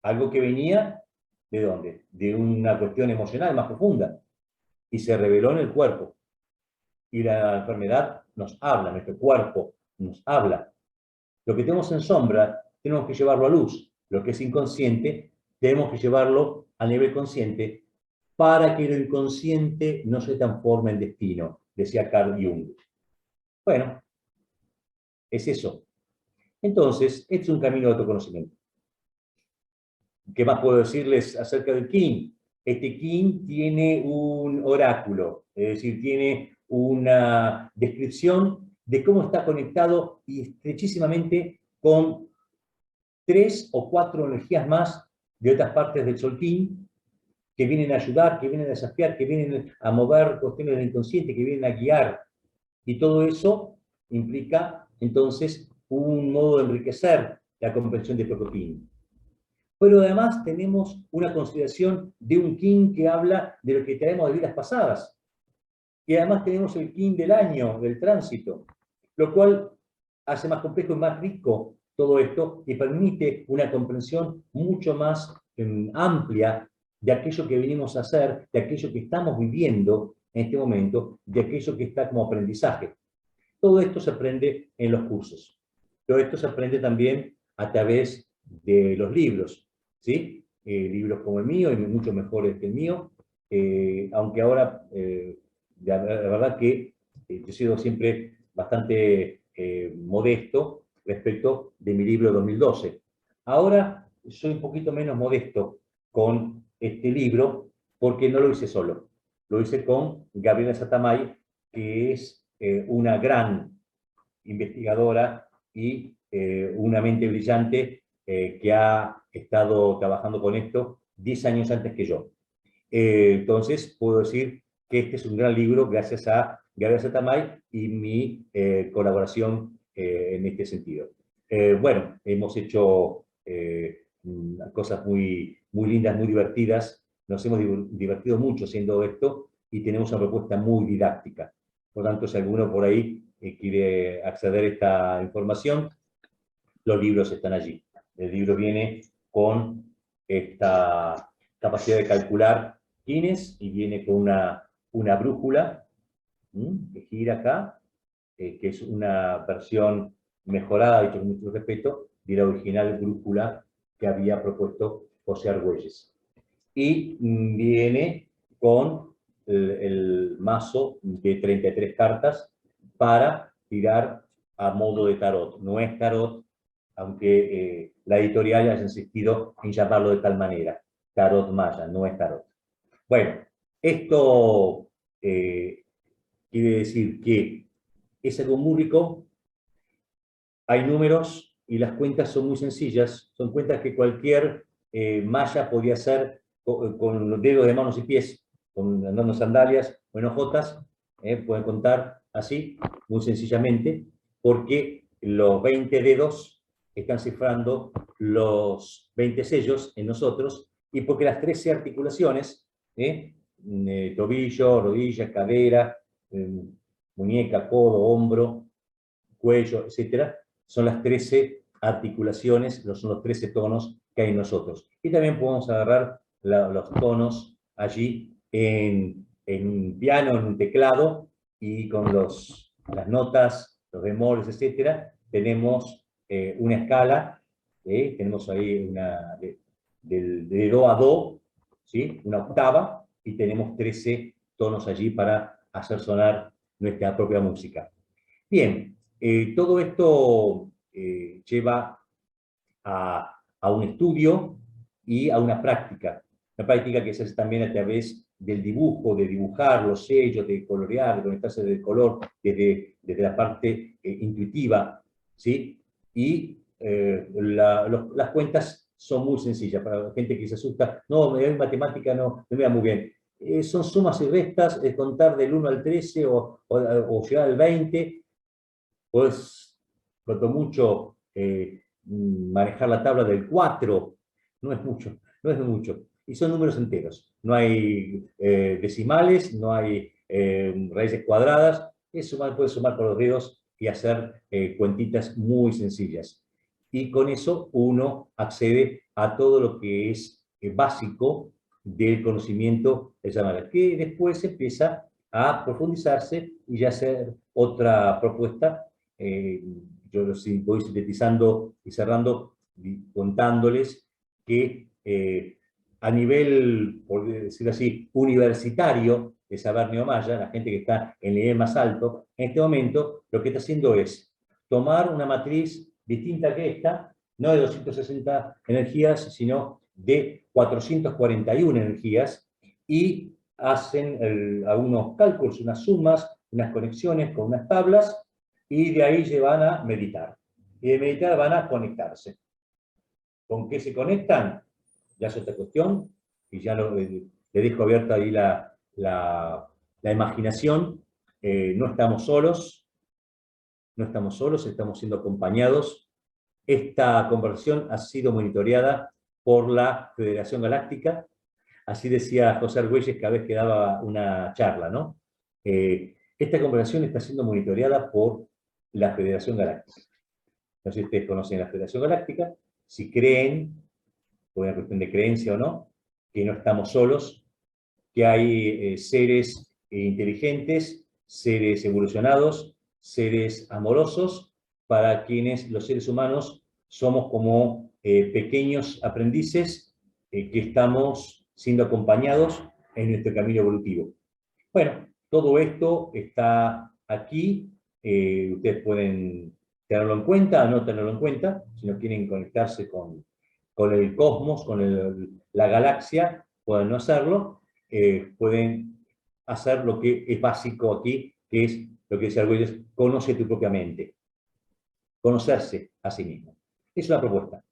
Algo que venía, ¿de dónde? De una cuestión emocional más profunda. Y se reveló en el cuerpo. Y la enfermedad nos habla, nuestro cuerpo nos habla. Lo que tenemos en sombra, tenemos que llevarlo a luz. Lo que es inconsciente, tenemos que llevarlo a nivel consciente para que lo inconsciente no se transforme en destino, decía Carl Jung. Bueno, es eso. Entonces, este es un camino de autoconocimiento. ¿Qué más puedo decirles acerca del Kin? Este Kin tiene un oráculo, es decir, tiene una descripción de cómo está conectado y estrechísimamente con 3 o 4 energías más de otras partes del Solkin, que vienen a ayudar, que vienen a desafiar, que vienen a mover cuestiones del inconsciente, que vienen a guiar. Y todo eso implica, entonces, un modo de enriquecer la comprensión de propio Kin. Pero además tenemos una consideración de un Kin que habla de lo que traemos de vidas pasadas. Y además tenemos el Kin del año, del tránsito, lo cual hace más complejo y más rico todo esto y permite una comprensión mucho más amplia de aquello que venimos a hacer, de aquello que estamos viviendo en este momento, de aquello que está como aprendizaje. Todo esto se aprende en los cursos. Todo esto se aprende también a través de los libros, ¿sí? Libros como el mío y mucho mejores que el mío, aunque ahora, la verdad que yo he sido siempre bastante modesto respecto de mi libro 2012. Ahora soy un poquito menos modesto con este libro porque no lo hice solo. Lo hice con Gabriela Satamay, que es una gran investigadora y una mente brillante que ha estado trabajando con esto 10 años antes que yo. Entonces, puedo decir que este es un gran libro gracias a Gabriela Satamay y mi colaboración en este sentido. Bueno, hemos hecho cosas muy, muy lindas, muy divertidas. Nos hemos divertido mucho haciendo esto y tenemos una propuesta muy didáctica. Por tanto, si alguno por ahí quiere acceder a esta información, los libros están allí. El libro viene con esta capacidad de calcular Guinness y viene con una brújula que gira acá, que es una versión mejorada, dicho con mucho respeto, de la original brújula que había propuesto José Argüelles. Y viene con el mazo de 33 cartas para tirar a modo de tarot. No es tarot, aunque la editorial haya insistido en llamarlo de tal manera. Tarot maya, no es tarot. Bueno, esto quiere decir que es algo muy rico, hay números y las cuentas son muy sencillas, son cuentas que cualquier maya podía hacer con los dedos de manos y pies, andando sandalias o en hojotas, pueden contar así, muy sencillamente, porque los 20 dedos están cifrando los 20 sellos en nosotros, y porque las 13 articulaciones, tobillo, rodilla, cadera, muñeca, codo, hombro, cuello, etcétera, son las 13 articulaciones, son los 13 tonos que hay en nosotros. Y también podemos agarrar los tonos allí en un piano, en un teclado, y con las notas, los bemoles, etcétera, tenemos una escala, tenemos ahí de do a do, ¿sí? Una octava, y tenemos 13 tonos allí para hacer sonar nuestra propia música. Bien, todo esto lleva a un estudio y a una práctica que se hace también a través del dibujo, de dibujar los sellos, de colorear, de conectarse del color desde la parte intuitiva, ¿sí? Y las cuentas son muy sencillas para la gente que se asusta. No, en matemática no me va muy bien. Son sumas y restas, contar del 1 al 13 o llegar al 20, pues cuanto mucho manejar la tabla del 4, no es mucho, no es mucho. Y son números enteros, no hay decimales, no hay raíces cuadradas, puedes sumar con los dedos y hacer cuentitas muy sencillas. Y con eso uno accede a todo lo que es básico del conocimiento de esa manera, que después empieza a profundizarse y ya hacer otra propuesta. Yo voy sintetizando y cerrando, contándoles que a nivel, por decirlo así, universitario de saber neomaya, la gente que está en el nivel más alto, en este momento lo que está haciendo es tomar una matriz distinta que esta, no de 260 energías, sino de 441 energías, y hacen algunos cálculos, unas sumas, unas conexiones con unas tablas, y de ahí se van a meditar. Y de meditar van a conectarse. ¿Con qué se conectan? Ya es otra cuestión, y ya le dejo abierta ahí la imaginación. No estamos solos, estamos siendo acompañados. Esta conversación ha sido monitoreada por la Federación Galáctica. Así decía José Argüelles cada vez que daba una charla, ¿no? Esta conversación está siendo monitoreada por la Federación Galáctica. No sé si ustedes conocen la Federación Galáctica, si creen, por una cuestión de creencia o no, que no estamos solos, que hay seres inteligentes, seres evolucionados, seres amorosos, para quienes los seres humanos somos como pequeños aprendices que estamos siendo acompañados en nuestro camino evolutivo. Bueno, todo esto está aquí, ustedes pueden tenerlo en cuenta, no tenerlo en cuenta, si no quieren conectarse con el cosmos, con la galaxia, pueden no hacerlo, pueden hacer lo que es básico aquí, que es lo que decía Argüelles, conoce tu propia mente, conocerse a sí mismo. Es una propuesta.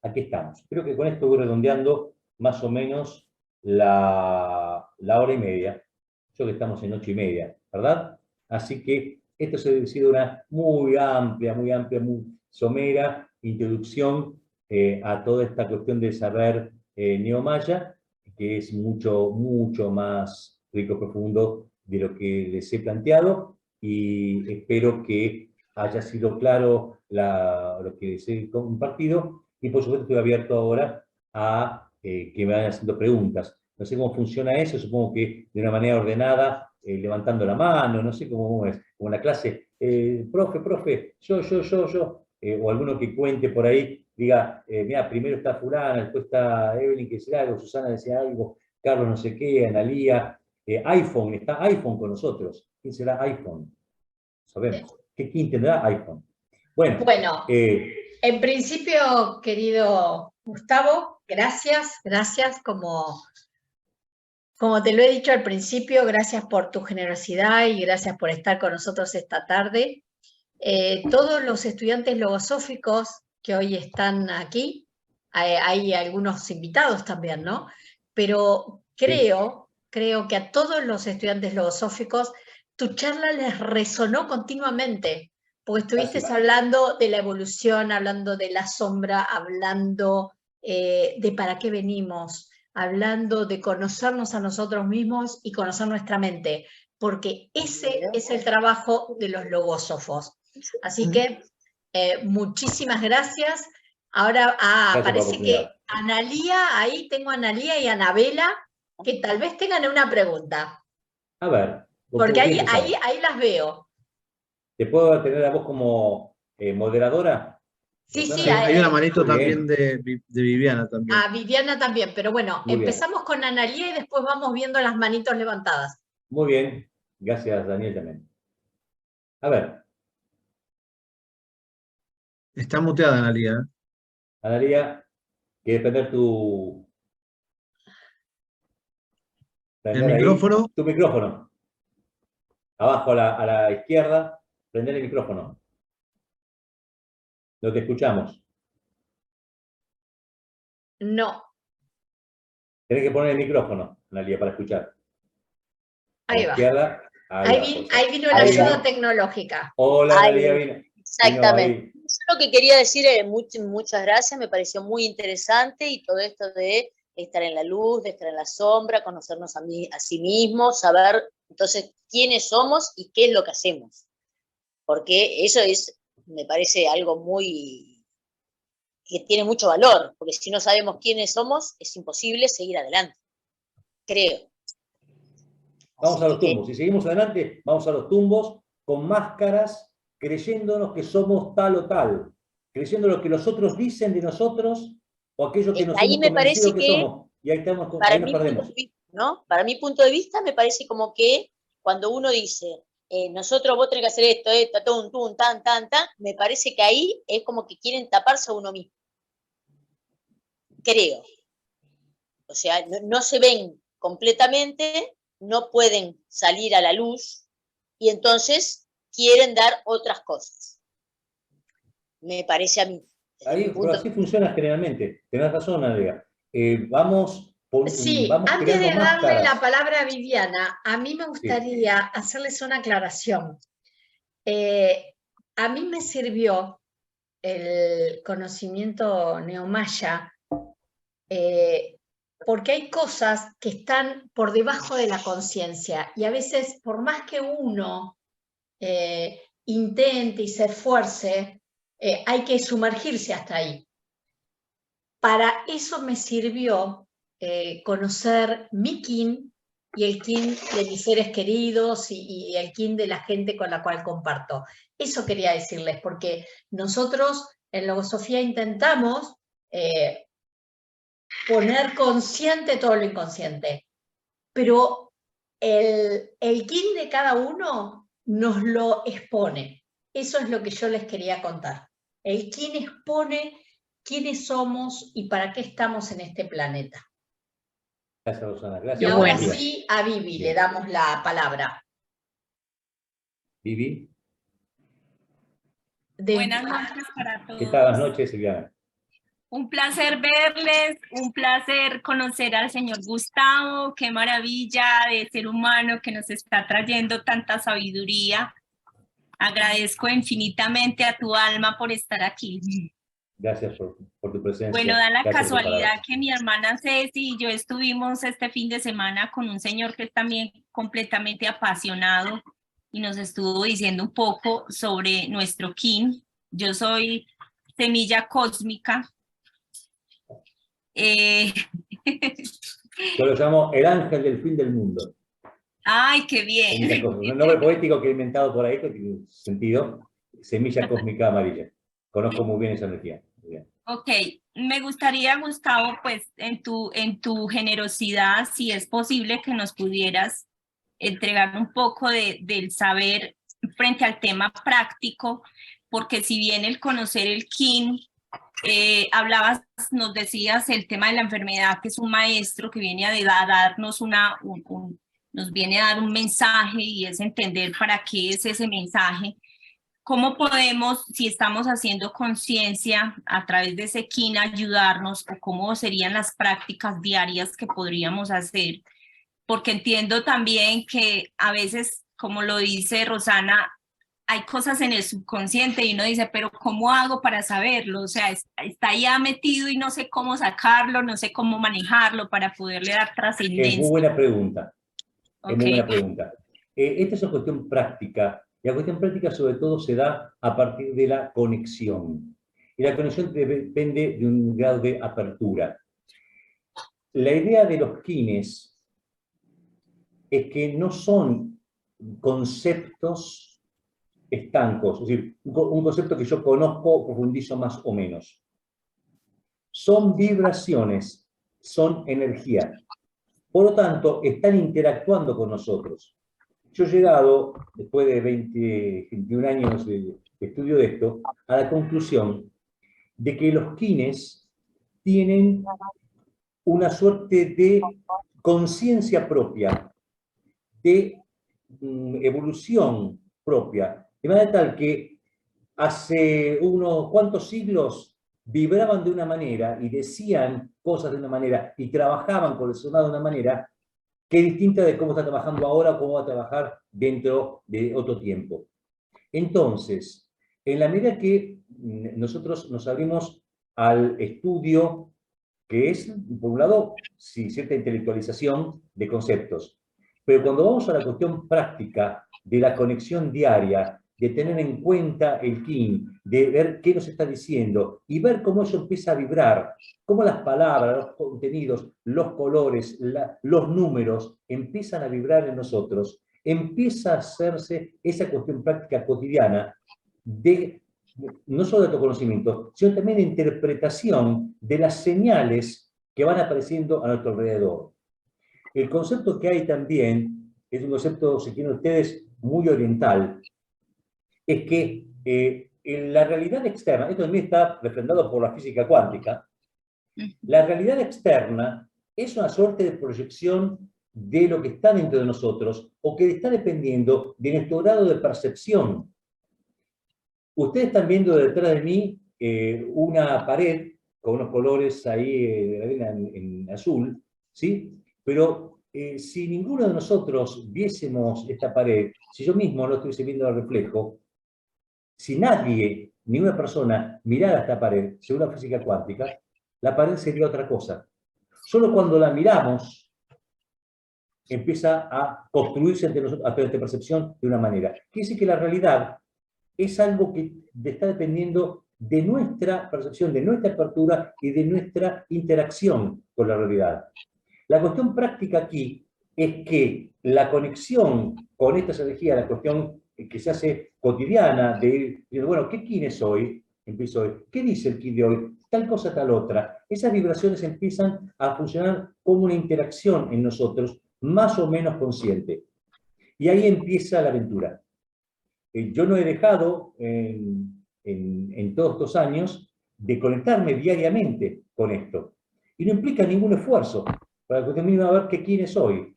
Aquí estamos. Creo que con esto voy redondeando más o menos la hora y media. Yo que estamos en 8:30, ¿verdad? Así que esto ha sido una muy amplia, muy somera introducción a toda esta cuestión de saber neomaya, que es mucho más rico, profundo de lo que les he planteado, y espero que haya sido claro lo que les he compartido, y por supuesto estoy abierto ahora a que me vayan haciendo preguntas. No sé cómo funciona eso, supongo que de una manera ordenada, levantando la mano, no sé cómo es, como una clase, profe, yo, o alguno que cuente por ahí, diga, mira, primero está fulana, después está Evelyn que decía algo, Susana decía algo, Carlos no sé qué, Analía, iPhone, está iPhone con nosotros. ¿Quién será iPhone? Sabemos. ¿Quién tendrá iPhone? Bueno, en principio, querido Gustavo, gracias, como te lo he dicho al principio, gracias por tu generosidad y gracias por estar con nosotros esta tarde. Todos los estudiantes logosóficos que hoy están aquí, hay algunos invitados también, ¿no? Pero creo que a todos los estudiantes logosóficos tu charla les resonó continuamente, porque estuviste hablando de la evolución, hablando de la sombra, hablando de para qué venimos, hablando de conocernos a nosotros mismos y conocer nuestra mente, porque ese es el trabajo de los logósofos. Así que Muchísimas gracias. Ahora Gracias por la parece que oportunidad. Analía, ahí tengo a Analía y a Anabela, que tal vez tengan una pregunta, A ver, porque ¿con quién empezamos? ahí las veo. ¿Te puedo tener a vos como moderadora? Sí, Rosana? sí, Hay una manito Muy también bien. de Viviana también. a Viviana también, pero bueno, Muy bien. empezamos con Analía y después vamos viendo las manitos levantadas. Muy bien. Gracias, Daniel, también. A ver, Está muteada, Analia. Analia, ¿quieres prender tu... El prender ahí micrófono. tu micrófono? Abajo a la izquierda, prender el micrófono. No te escuchamos. No, Tenés que poner el micrófono, Analia, para escuchar. A la ahí va. izquierda. Ahí vino la Ahí ayuda va. tecnológica. Hola, Ahí, Analia, vino exactamente. ahí. Yo lo que quería decir es muchas gracias, me pareció muy interesante y todo esto de estar en la luz, de estar en la sombra, conocernos a sí mismos, saber entonces quiénes somos y qué es lo que hacemos. Porque eso me parece algo que tiene mucho valor, porque si no sabemos quiénes somos, es imposible seguir adelante, creo. Vamos Así a los que tumbos. Si seguimos adelante, vamos a los tumbos con máscaras, creyéndonos que somos tal o tal, creyendo lo que los otros dicen de nosotros o aquello que nos ahí hemos me convencido parece que que somos. Y ahí, ahí para nos mi punto perdemos. de vista, ¿no? Para mi punto de vista, me parece como que cuando uno dice, nosotros vos tenés que hacer esto, tan, me parece que ahí es como que quieren taparse a uno mismo. Creo. O sea, no se ven completamente, no pueden salir a la luz y entonces quieren dar otras cosas. Me parece a mí. Ahí, pero así funciona generalmente. Tenés razón, Andrea. Vamos Sí, antes creando de darle la máscaras. palabra a Viviana, a mí me Sí. gustaría hacerles una aclaración. A mí me sirvió el conocimiento neomaya porque hay cosas que están por debajo de la conciencia y a veces por más que uno intente y se esfuerce, hay que sumergirse hasta ahí. Para eso me sirvió conocer mi kin y el kin de mis seres queridos y el kin de la gente con la cual comparto. Eso quería decirles, porque nosotros en Logosofía intentamos poner consciente todo lo inconsciente, pero el kin de cada uno nos lo expone. Eso es lo que yo les quería contar. El kin expone quiénes somos y para qué estamos en este planeta. Gracias, Rosana. Gracias. Y ahora María. sí, a Vivi Bien. le damos la palabra. Vivi. Buenas noches para todos. ¿Qué tal? Buenas noches, Silviana. Un placer verles, un placer conocer al señor Gustavo, qué maravilla de ser humano que nos está trayendo tanta sabiduría. Agradezco infinitamente a tu alma por estar aquí. Gracias por tu presencia. Bueno, da la Gracias por tus casualidad palabras. que mi hermana Ceci y yo estuvimos este fin de semana con un señor que es también completamente apasionado y nos estuvo diciendo un poco sobre nuestro kin. Yo soy semilla cósmica. Yo lo llamo el ángel del fin del mundo. Ay, qué bien. Un nombre poético que he inventado por ahí, que tiene sentido. Semilla cósmica amarilla. Conozco muy bien esa energía. Muy bien. Ok, me gustaría, Gustavo, pues en tu generosidad, si es posible que nos pudieras entregar un poco del saber frente al tema práctico, porque si bien el conocer el kin, hablabas, nos decías el tema de la enfermedad, que es un maestro que viene a darnos nos viene a dar un mensaje y es entender para qué es ese mensaje. ¿Cómo podemos, si estamos haciendo conciencia a través de ese kin, ayudarnos o cómo serían las prácticas diarias que podríamos hacer? Porque entiendo también que a veces, como lo dice Rosana, hay cosas en el subconsciente y uno dice, pero ¿cómo hago para saberlo? O sea, está ya metido y no sé cómo sacarlo, no sé cómo manejarlo para poderle dar trascendencia. Es muy buena pregunta. Okay. Es muy buena pregunta. Esta es una cuestión práctica Y la cuestión práctica sobre todo se da a partir de la conexión. Y la conexión depende de un grado de apertura. La idea de los kines es que no son conceptos estancos, es decir, un concepto que yo conozco, profundizo más o menos. Son vibraciones, son energía. Por lo tanto, están interactuando con nosotros. Yo he llegado, después de 21 años de estudio de esto, a la conclusión de que los kines tienen una suerte de conciencia propia, de evolución propia, de manera tal que hace unos cuantos siglos vibraban de una manera y decían cosas de una manera y trabajaban con el sonido de una manera que es distinta de cómo está trabajando ahora o cómo va a trabajar dentro de otro tiempo. Entonces, en la medida que nosotros nos abrimos al estudio, que es, por un lado, sí, cierta intelectualización de conceptos, pero cuando vamos a la cuestión práctica de la conexión diaria, de tener en cuenta el kin, de ver qué nos está diciendo y ver cómo eso empieza a vibrar, cómo las palabras, los contenidos, los colores, los números empiezan a vibrar en nosotros, empieza a hacerse esa cuestión práctica cotidiana de no solo de autoconocimiento, sino también de interpretación de las señales que van apareciendo a nuestro alrededor. El concepto que hay también es un concepto, si quieren ustedes, muy oriental, es que en la realidad externa, esto también está refrendado por la física cuántica, la realidad externa es una suerte de proyección de lo que está dentro de nosotros o que está dependiendo de nuestro grado de percepción. Ustedes están viendo detrás de mí una pared con unos colores ahí en azul, ¿sí? Pero si ninguno de nosotros viésemos esta pared, si yo mismo no estuviese viendo el reflejo, si nadie, ninguna persona, mirara esta pared, según la física cuántica, la pared sería otra cosa. Solo cuando la miramos, empieza a construirse ante nosotros, ante nuestra percepción de una manera. Quiere decir que la realidad es algo que está dependiendo de nuestra percepción, de nuestra apertura y de nuestra interacción con la realidad. La cuestión práctica aquí es que la conexión con estas energías, la cuestión que se hace cotidiana, de ir, bueno, ¿qué kin es hoy? Empiezo hoy. ¿Qué dice el kin de hoy? Tal cosa, tal otra. Esas vibraciones empiezan a funcionar como una interacción en nosotros, más o menos consciente. Y ahí empieza la aventura. Yo no he dejado en todos estos años de conectarme diariamente con esto. Y no implica ningún esfuerzo para que usted mire a ver qué kin es hoy.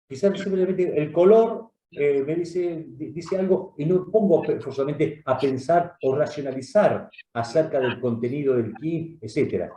Quizás simplemente el color me dice algo y no pongo forzosamente a pensar o racionalizar acerca del contenido del kin, etc.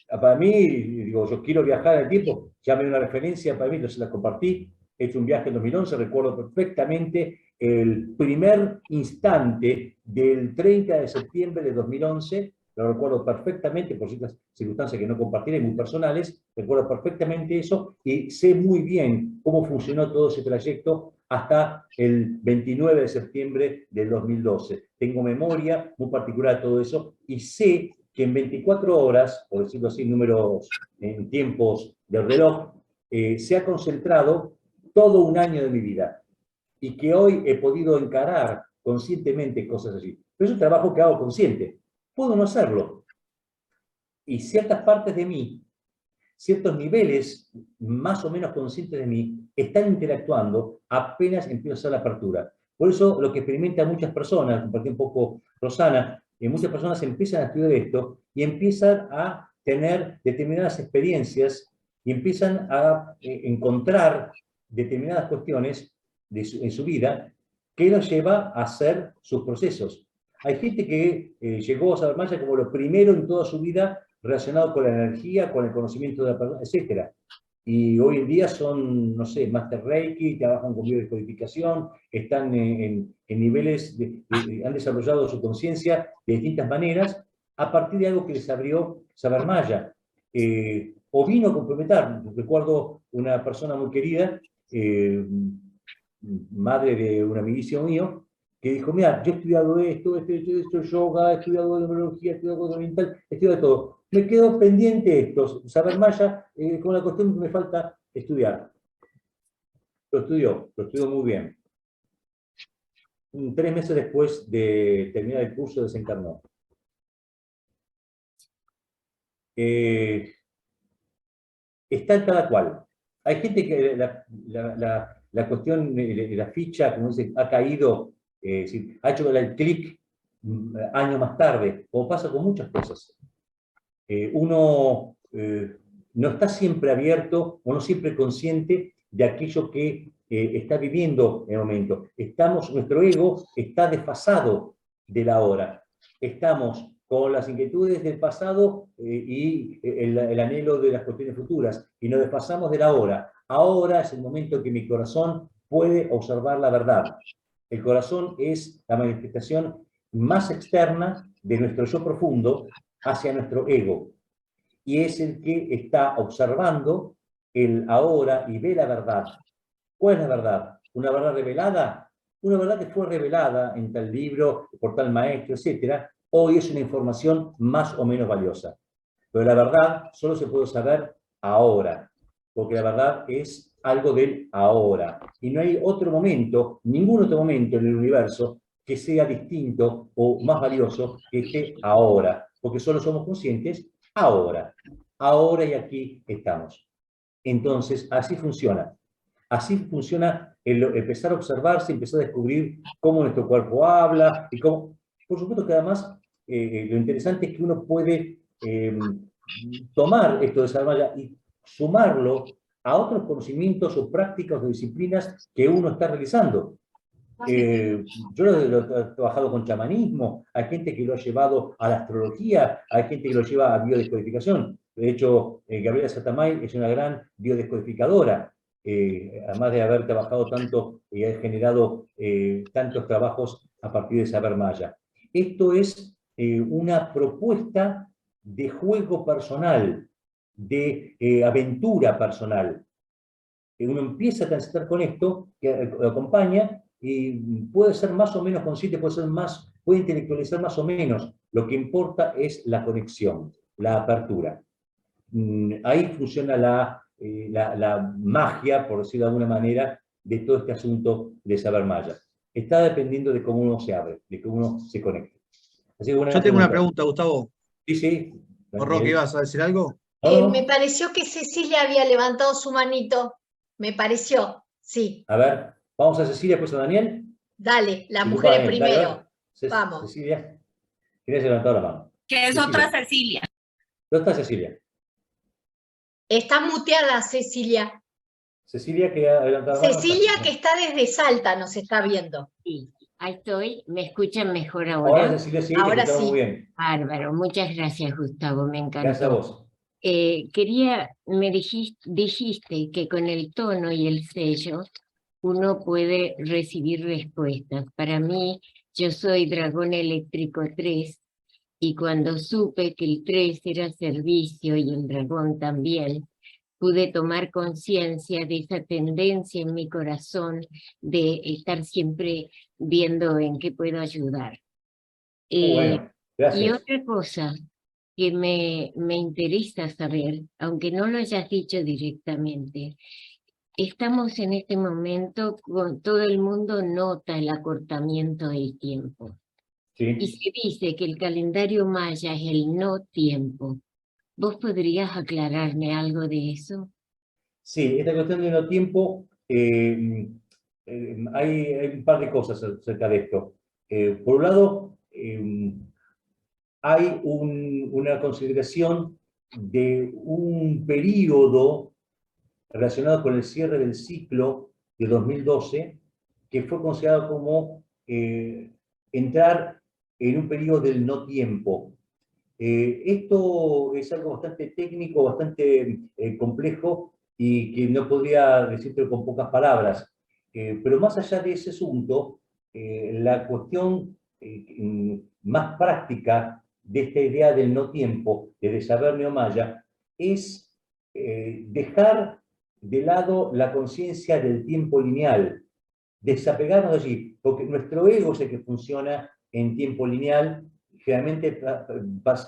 Para mí, digo, yo quiero viajar al tiempo, ya me dio una referencia para mí, entonces la compartí. He hecho un viaje en 2011, recuerdo perfectamente el primer instante del 30 de septiembre de 2011, lo recuerdo perfectamente, por ciertas circunstancias que no compartiré, muy personales, recuerdo perfectamente eso y sé muy bien cómo funcionó todo ese trayecto hasta el 29 de septiembre del 2012. Tengo memoria muy particular de todo eso y sé que en 24 horas, por decirlo así, números en tiempos del reloj, se ha concentrado todo un año de mi vida y que hoy he podido encarar conscientemente cosas así. Pero es un trabajo que hago consciente. Puedo no hacerlo. Y ciertas partes de mí, ciertos niveles más o menos conscientes de mí, están interactuando apenas empiezo a hacer la apertura. Por eso lo que experimentan muchas personas, compartí un poco Rosana, muchas personas empiezan a estudiar esto y empiezan a tener determinadas experiencias y empiezan a encontrar determinadas cuestiones en su vida que los lleva a hacer sus procesos. Hay gente que llegó a saber Maya como lo primero en toda su vida relacionado con la energía, con el conocimiento de la persona, etc. Y hoy en día son, no sé, Master Reiki, trabajan con biodescodificación, están en niveles, han desarrollado su conciencia de distintas maneras a partir de algo que les abrió saber Maya. O vino a complementar, recuerdo una persona muy querida, madre de un amiguísimo mío, que dijo, mira, yo he estudiado esto, he hecho yoga, he estudiado numerología, he estudiado cosas oriental, he estudiado todo. Me quedo pendiente esto, saber maya, con la cuestión que me falta estudiar. Lo estudió muy bien. 3 meses después de terminar el curso desencarnó. Está en cada cual. Hay gente que la cuestión, la ficha, como dice, ha caído, ha hecho el clic años más tarde, como pasa con muchas cosas. Uno no está siempre abierto o no siempre consciente de aquello que está viviendo en el momento. Nuestro ego está desfasado de la hora. Estamos con las inquietudes del pasado y el anhelo de las cuestiones futuras, y nos desfasamos de la hora. Ahora es el momento que mi corazón puede observar la verdad. El corazón es la manifestación más externa de nuestro yo profundo hacia nuestro ego, y es el que está observando el ahora y ve la verdad. ¿Cuál es la verdad? ¿Una verdad revelada? Una verdad que fue revelada en tal libro, por tal maestro, etc. Hoy es una información más o menos valiosa. Pero la verdad solo se puede saber ahora, porque la verdad es algo del ahora. Y no hay otro momento, ningún otro momento en el universo que sea distinto o más valioso que este ahora, porque solo somos conscientes ahora. Ahora y aquí estamos. Entonces, así funciona. Así funciona el empezar a observarse, empezar a descubrir cómo nuestro cuerpo habla y cómo... Por supuesto que además lo interesante es que uno puede tomar esto de Sarmaya y sumarlo a otros conocimientos o prácticas o disciplinas que uno está realizando. Yo lo he trabajado con chamanismo, hay gente que lo ha llevado a la astrología, hay gente que lo lleva a biodescodificación. De hecho, Gabriela Satamay es una gran biodescodificadora, además de haber trabajado tanto y haber generado tantos trabajos a partir de saber maya. Esto es una propuesta de juego personal, de aventura personal. Uno empieza a transitar con esto, que lo acompaña, y puede ser más o menos consciente, puede intelectualizar más o menos. Lo que importa es la conexión, la apertura. Ahí funciona la magia, por decirlo de alguna manera, de todo este asunto de saber maya. Está dependiendo de cómo uno se abre, de cómo uno se conecta. Así que Yo tengo una pregunta, Gustavo. Sí, sí. ¿O Roque, ibas a decir algo? Me pareció que Cecilia había levantado su manito. Me pareció, sí. A ver, vamos a Cecilia, pues a Daniel. Dale, las mujeres primero. Vamos. Cecilia, ¿quieres levantar la mano? Que es otra Cecilia. ¿Dónde está Cecilia? Está muteada, Cecilia. Cecilia, que ha levantado la mano. Cecilia, que está desde Salta, nos está viendo. Sí, ahí estoy. ¿Me escuchan mejor ahora? Ahora, Cecilia, sí, ahora sí. Muy bien. Bárbaro, muchas gracias, Gustavo, me encantó. Gracias a vos. Me dijiste que con el tono y el sello uno puede recibir respuestas. Para mí, yo soy dragón eléctrico 3, y cuando supe que el 3 era servicio y el dragón también, pude tomar conciencia de esa tendencia en mi corazón de estar siempre viendo en qué puedo ayudar. Bueno, gracias. Y otra cosa que me interesa saber, aunque no lo hayas dicho directamente, estamos en este momento, todo el mundo nota el acortamiento del tiempo. Sí. Y se dice que el calendario maya es el no tiempo. ¿Vos podrías aclararme algo de eso? Sí, esta cuestión de no tiempo, hay un par de cosas acerca de esto. Por un lado, hay una consideración de un periodo relacionado con el cierre del ciclo de 2012, que fue considerado como entrar en un periodo del no tiempo. Esto es algo bastante técnico, bastante complejo, y que no podría decirte con pocas palabras. Pero más allá de ese asunto, la cuestión más práctica de esta idea del no tiempo, de saber neomaya, es dejar de lado la conciencia del tiempo lineal, desapegarnos de allí, porque nuestro ego es el que funciona en tiempo lineal, generalmente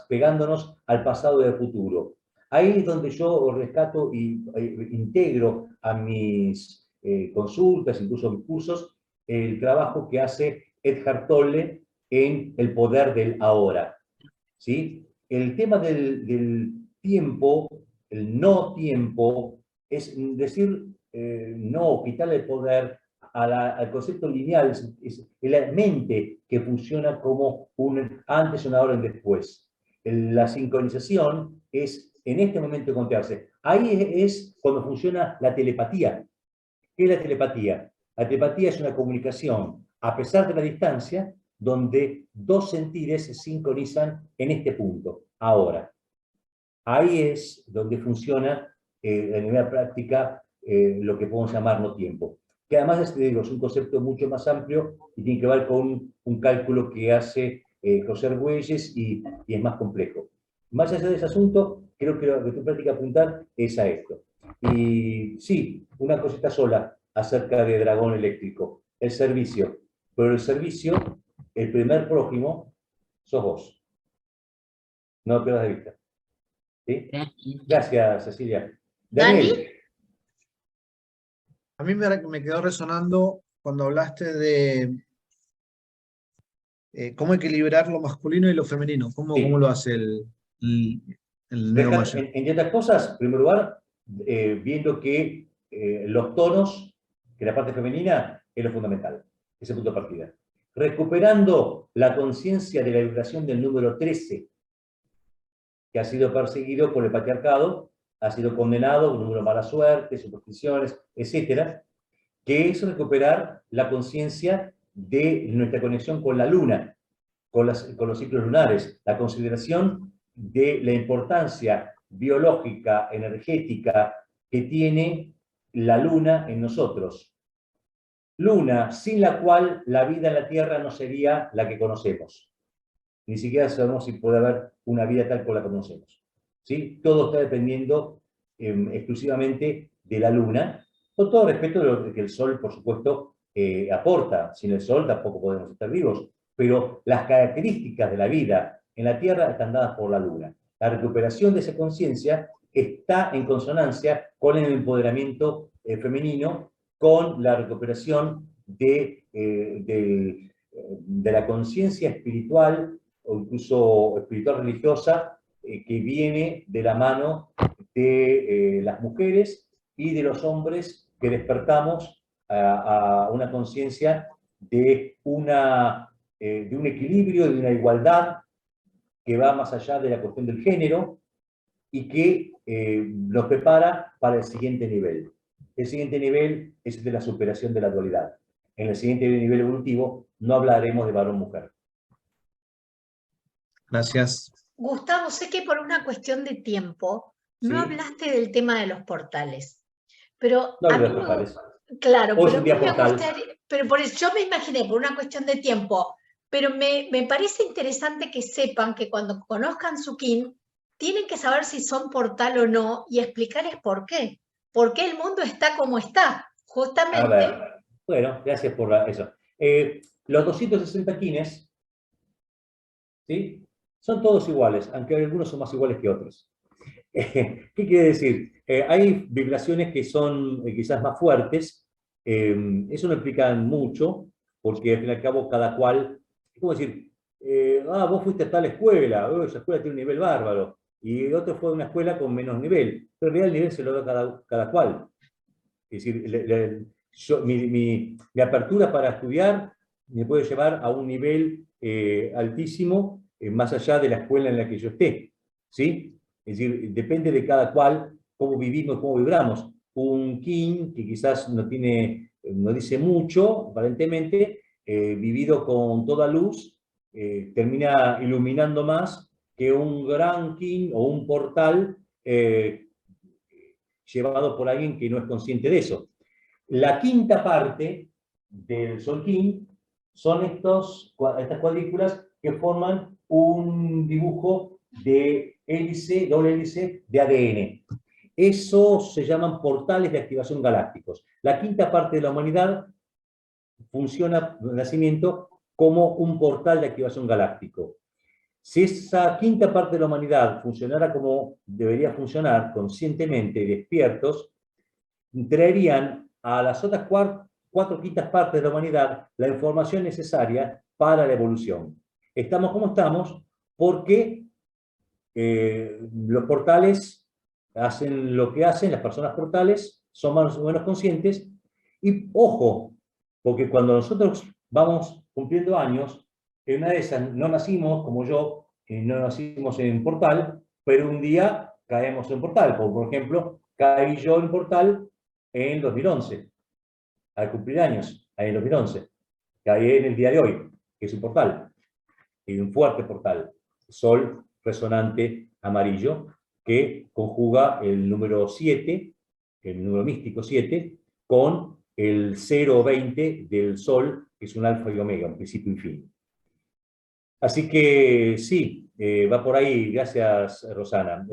pegándonos al pasado y al futuro. Ahí es donde yo rescato e integro a mis consultas, incluso mis cursos, el trabajo que hace Eckhart Tolle en El poder del ahora. ¿Sí? El tema del tiempo, el no tiempo, es decir, no, quitarle el poder al concepto lineal, es la mente que funciona como un antes, un ahora y un después. La sincronización es en este momento encontrarse. Ahí es cuando funciona la telepatía. ¿Qué es la telepatía? La telepatía es una comunicación, a pesar de la distancia, donde dos sentires se sincronizan en este punto, ahora. Ahí es donde funciona de manera práctica lo que podemos llamar no tiempo. Que además es un concepto mucho más amplio y tiene que ver con un cálculo que hace José Argüelles y es más complejo. Más allá de ese asunto, creo que lo que tu práctica apuntar es a esto. Y sí, una cosita sola acerca de Dragón Eléctrico, el servicio. Pero el servicio, el primer prójimo, sos vos. No lo pierdas de vista. ¿Sí? Gracias, Cecilia. Daniel. A mí me quedó resonando cuando hablaste de cómo equilibrar lo masculino y lo femenino. ¿Cómo lo hace el Neo Mayor? Entre otras cosas, en primer lugar, viendo que los tonos, que la parte femenina es lo fundamental, ese punto de partida. Recuperando la conciencia de la vibración del número 13, que ha sido perseguido por el patriarcado, ha sido condenado con un número de mala suerte, supersticiones, etcétera, que es recuperar la conciencia de nuestra conexión con la luna, con los ciclos lunares, la consideración de la importancia biológica, energética que tiene la luna en nosotros. Luna sin la cual la vida en la Tierra no sería la que conocemos. Ni siquiera sabemos si puede haber una vida tal como la conocemos. ¿Sí? Todo está dependiendo exclusivamente de la luna, con todo respeto de lo que el Sol, por supuesto, aporta. Sin el Sol tampoco podemos estar vivos, pero las características de la vida en la Tierra están dadas por la luna. La recuperación de esa conciencia está en consonancia con el empoderamiento femenino, con la recuperación de la conciencia espiritual o incluso espiritual religiosa que viene de la mano de las mujeres y de los hombres que despertamos a una conciencia de un equilibrio, de una igualdad que va más allá de la cuestión del género y que nos prepara para el siguiente nivel. El siguiente nivel es el de la superación de la dualidad. En el siguiente nivel evolutivo no hablaremos de varón-mujer. Gracias. Gustavo, sé que por una cuestión de tiempo no ¿Sí? hablaste del tema de los portales, pero No a de mí los portales. claro, Hoy pero es un día a mí me portal. gustaría, pero por eso yo me imaginé por una cuestión de tiempo, pero me parece interesante que sepan que cuando conozcan su kin tienen que saber si son portal o no y explicarles por qué el mundo está como está, justamente. A ver, bueno, gracias por eso. Los 260 kines, ¿sí? Son todos iguales, aunque algunos son más iguales que otros. ¿Qué quiere decir? Hay vibraciones que son quizás más fuertes, eso no implica mucho, porque al fin y al cabo cada cual, es como decir, vos fuiste a tal escuela, esa escuela tiene un nivel bárbaro, y otro fue a una escuela con menos nivel, pero en realidad el nivel se lo da cada cual. Es decir, mi apertura para estudiar me puede llevar a un nivel altísimo, más allá de la escuela en la que yo esté, ¿sí? Es decir, depende de cada cual cómo vivimos, cómo vibramos. Un kin que quizás no dice mucho, aparentemente, vivido con toda luz, termina iluminando más que un gran kin o un portal llevado por alguien que no es consciente de eso. La quinta parte del Sol Kin son estas cuadrículas que forman un dibujo de hélice, doble hélice de ADN. Eso se llaman portales de activación galácticos. La quinta parte de la humanidad funciona el nacimiento como un portal de activación galáctico. Si esa quinta parte de la humanidad funcionara como debería funcionar, conscientemente y despiertos, traerían a las otras cuatro quintas partes de la humanidad la información necesaria para la evolución. Estamos como estamos porque los portales hacen lo que hacen, las personas portales son más o menos conscientes, y ojo, porque cuando nosotros vamos cumpliendo años, en una de esas no nacimos como yo, no nacimos en portal, pero un día caemos en portal, como por ejemplo, caí yo en portal en 2011, al cumplir años, en 2011, caí en el día de hoy, que es un portal, y un fuerte portal, sol resonante amarillo, que conjuga el número 7, el número místico 7, con el 0,20 del sol, que es un alfa y omega, un principio y fin. Así que sí, va por ahí, gracias Rosana.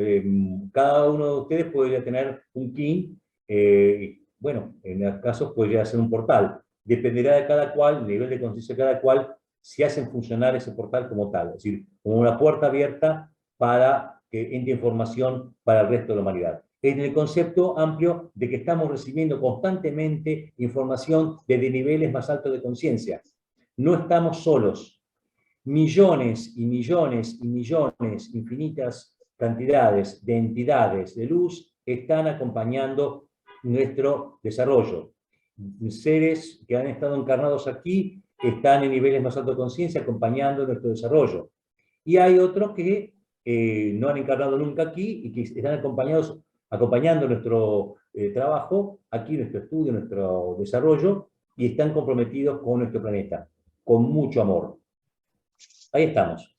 Cada uno de ustedes podría tener un kin, bueno, en el caso podría ser un portal. Dependerá de cada cual, el nivel de conciencia de cada cual, si hacen funcionar ese portal como tal, es decir, como una puerta abierta para que entre información para el resto de la humanidad. En el concepto amplio de que estamos recibiendo constantemente información desde niveles más altos de conciencia. No estamos solos. Millones y millones y millones, infinitas cantidades de entidades de luz están acompañando nuestro desarrollo. Seres que han estado encarnados aquí están en niveles más altos de conciencia acompañando nuestro desarrollo. Y hay otros que no han encarnado nunca aquí y que están acompañando nuestro trabajo, aquí nuestro estudio, nuestro desarrollo, y están comprometidos con nuestro planeta, con mucho amor. Ahí estamos.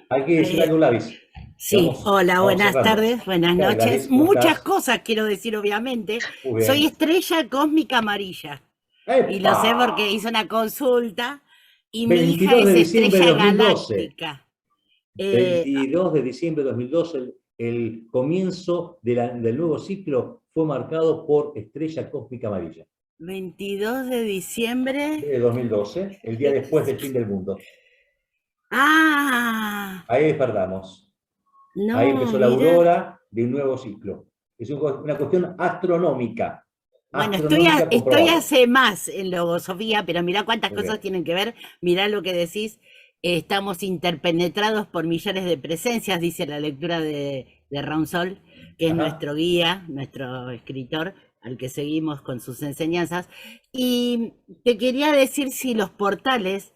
Hay que decir algo, Lavis. Sí, hola, buenas tardes, buenas noches. Muchas cosas quiero decir, obviamente. Soy estrella cósmica amarilla. ¡Epa! Y lo sé porque hice una consulta y mi hija es estrella galáctica. 22 de diciembre de 2012, el comienzo del nuevo ciclo fue marcado por estrella cósmica amarilla. 22 de diciembre de 2012, el día después del fin del mundo. Ah. Ahí despertamos. No, ahí empezó la aurora de un nuevo ciclo. Es una cuestión astronómica. Bueno, estoy hace más en logosofía, pero mirá cuántas cosas tienen que ver. Mirá lo que decís. Estamos interpenetrados por millones de presencias, dice la lectura de Ransol, que es nuestro guía, nuestro escritor, al que seguimos con sus enseñanzas. Y te quería decir si los portales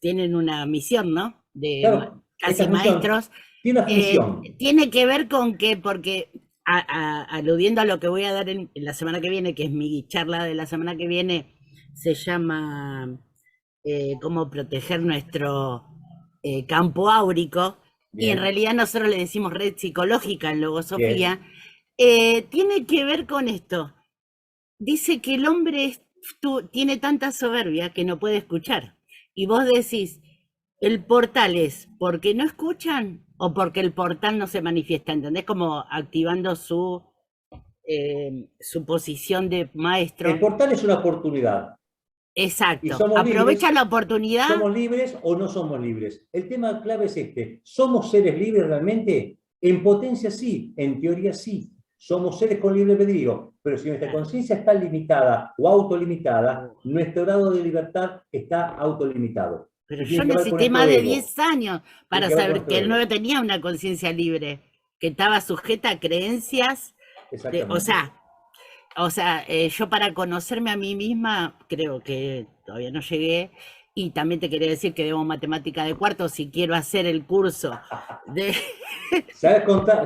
tienen una misión, ¿no? De casi maestros. Tiene una función. Tiene que ver con que, porque aludiendo a lo que voy a dar en la semana que viene, que es mi charla de la semana que viene, se llama cómo proteger nuestro campo áurico. Bien. Y en realidad nosotros le decimos red psicológica en logosofía. Tiene que ver con esto. Dice que el hombre tiene tanta soberbia que no puede escuchar. Y vos decís, el portal es porque no escuchan o porque el portal no se manifiesta, ¿entendés? Como activando su posición de maestro. El portal es una oportunidad. Exacto. Aprovecha la oportunidad. ¿Somos libres o no somos libres? El tema clave es este. ¿Somos seres libres realmente? En potencia sí, en teoría sí. Somos seres con libre albedrío, pero si nuestra conciencia está limitada o autolimitada, nuestro grado de libertad está autolimitado. Pero yo necesité más de 10 años para saber que él no tenía una conciencia libre, que estaba sujeta a creencias. O sea, yo para conocerme a mí misma, creo que todavía no llegué. Y también te quería decir que debo matemática de cuarto si quiero hacer el curso de... ¿Sabes contar?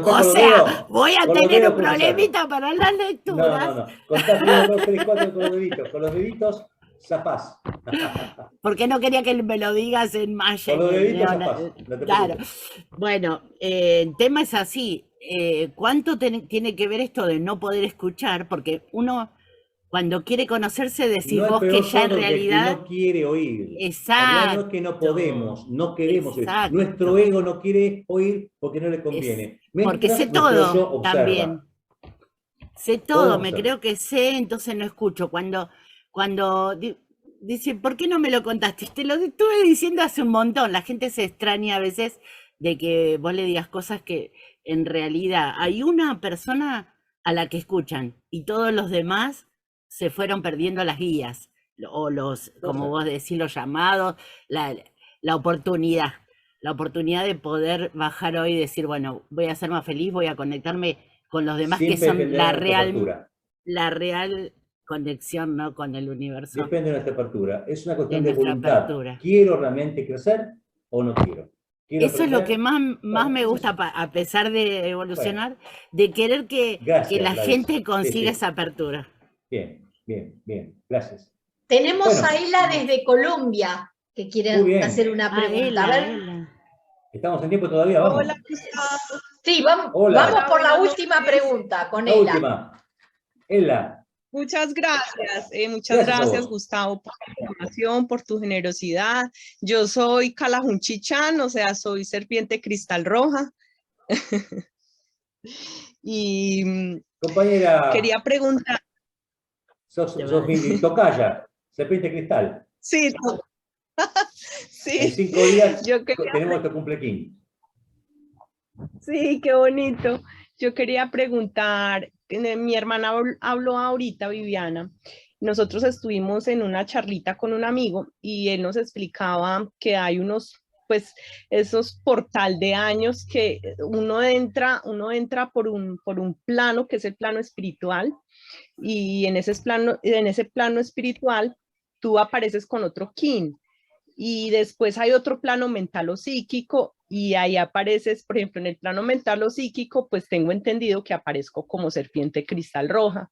O sea, voy a tener un problemita para las lecturas. No. Contás 1, 2, 3, 4 con los deditos. Con los deditos, zafás. Porque no quería que me lo digas en maya. Con los deditos, zafás. No claro. Bueno, el tema es así. ¿Cuánto tiene que ver esto de no poder escuchar? Porque uno... Cuando quiere conocerse, decís vos que ya en realidad... no quiere oír. Exacto. No es que no podemos, no queremos oír. Nuestro ego no quiere oír porque no le conviene. Porque sé todo también. Sé Todos todo, vamos me a ver. creo que sé, entonces no escucho. Cuando dice, ¿por qué no me lo contaste? Te lo estuve diciendo hace un montón. La gente se extraña a veces de que vos le digas cosas que en realidad hay una persona a la que escuchan y todos los demás se fueron perdiendo las guías o los, como vos decís, los llamados, la, la oportunidad. La oportunidad de poder bajar hoy y decir, bueno, voy a ser más feliz, voy a conectarme con los demás que Siempre son dependerá de nuestra apertura. la real conexión, ¿no? Con el universo Depende de nuestra apertura. Es una de cuestión de nuestra voluntad. apertura. ¿Quiero realmente crecer o no quiero? ¿Quiero Eso es lo que aprender? más me Bueno, gusta, a pesar de bueno, evolucionar, de querer que gracias, la Gladys. gente Sí, consiga sí. esa apertura. Bien, bien, bien. Gracias. Tenemos Bueno. a Ela desde Colombia que Muy quiere bien. hacer una pregunta. A ver. ¿Estamos en tiempo todavía? Vamos. Hola, Gustavo. Sí, vamos Hola. por la Buenas última noches. pregunta con La Ela. última. Ela. Muchas gracias. Muchas Gracias a gracias, vos. Gustavo, por la información, por tu generosidad. Yo soy Calajunchichan, o sea, soy serpiente cristal roja. Y Compañera. quería preguntar. Sos mi tocaya, serpiente cristal. Sí, sí. En 5 días Yo quería tenemos nuestro cumpleaños. Sí, qué bonito. Yo quería preguntar, mi hermana habló ahorita, Viviana. Nosotros estuvimos en una charlita con un amigo y él nos explicaba que hay unos, pues, esos portal de años que uno entra por un plano que es el plano espiritual, y en ese plano espiritual tú apareces con otro kin. Y después hay otro plano mental o psíquico, y ahí apareces, por ejemplo, en el plano mental o psíquico, pues tengo entendido que aparezco como serpiente cristal roja,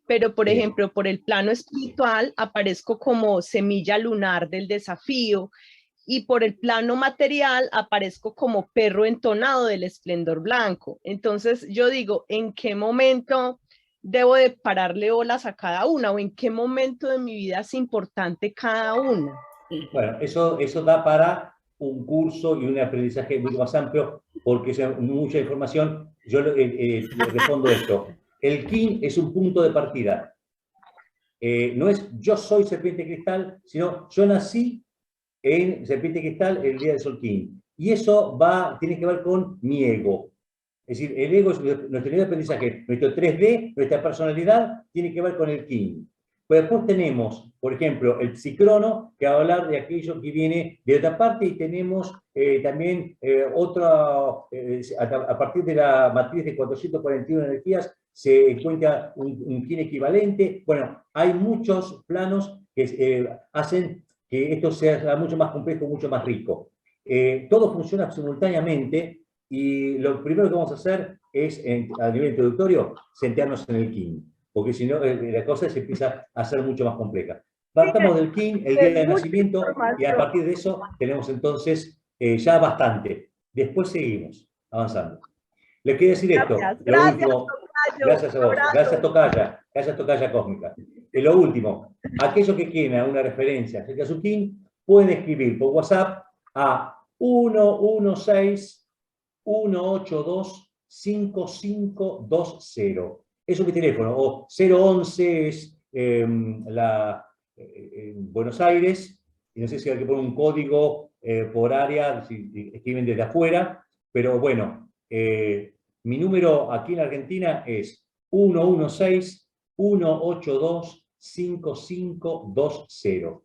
pero por ejemplo, por el plano espiritual aparezco como semilla lunar del desafío, y por el plano material aparezco como perro entonado del esplendor blanco. Entonces yo digo, ¿en qué momento debo de pararle olas a cada una, o en qué momento de mi vida es importante cada una? Bueno, eso da para un curso y un aprendizaje mucho más amplio, porque es mucha información. Yo le respondo esto. El kin es un punto de partida. No es yo soy serpiente cristal, sino yo nací en serpiente cristal el día del sol kin. Y eso tiene que ver con mi ego. Es decir, el ego es nuestro nivel de aprendizaje, nuestro 3D, nuestra personalidad, tiene que ver con el kin. Pero después tenemos, por ejemplo, el psicrono, que va a hablar de aquello que viene de otra parte, y tenemos también a partir de la matriz de 441 energías, se encuentra un kin equivalente. Bueno, hay muchos planos que hacen que esto sea mucho más complejo, mucho más rico. Todo funciona simultáneamente, y lo primero que vamos a hacer es, a nivel introductorio, centrarnos en el kin, porque si no, la cosa se empieza a ser mucho más compleja. Partamos del kin, el día de nacimiento, y a partir de eso tenemos entonces ya bastante. Después seguimos avanzando. Les quiero decir esto, lo último. Gracias a vos, gracias Tocaya Cósmica. Lo último, aquellos que quieren alguna referencia acerca de su kin, pueden escribir por WhatsApp a 116-182-5520. Eso es mi teléfono, o 011 es Buenos Aires, y no sé si hay que poner un código por área, si escriben desde afuera, pero bueno, mi número aquí en Argentina es 116-182-5520.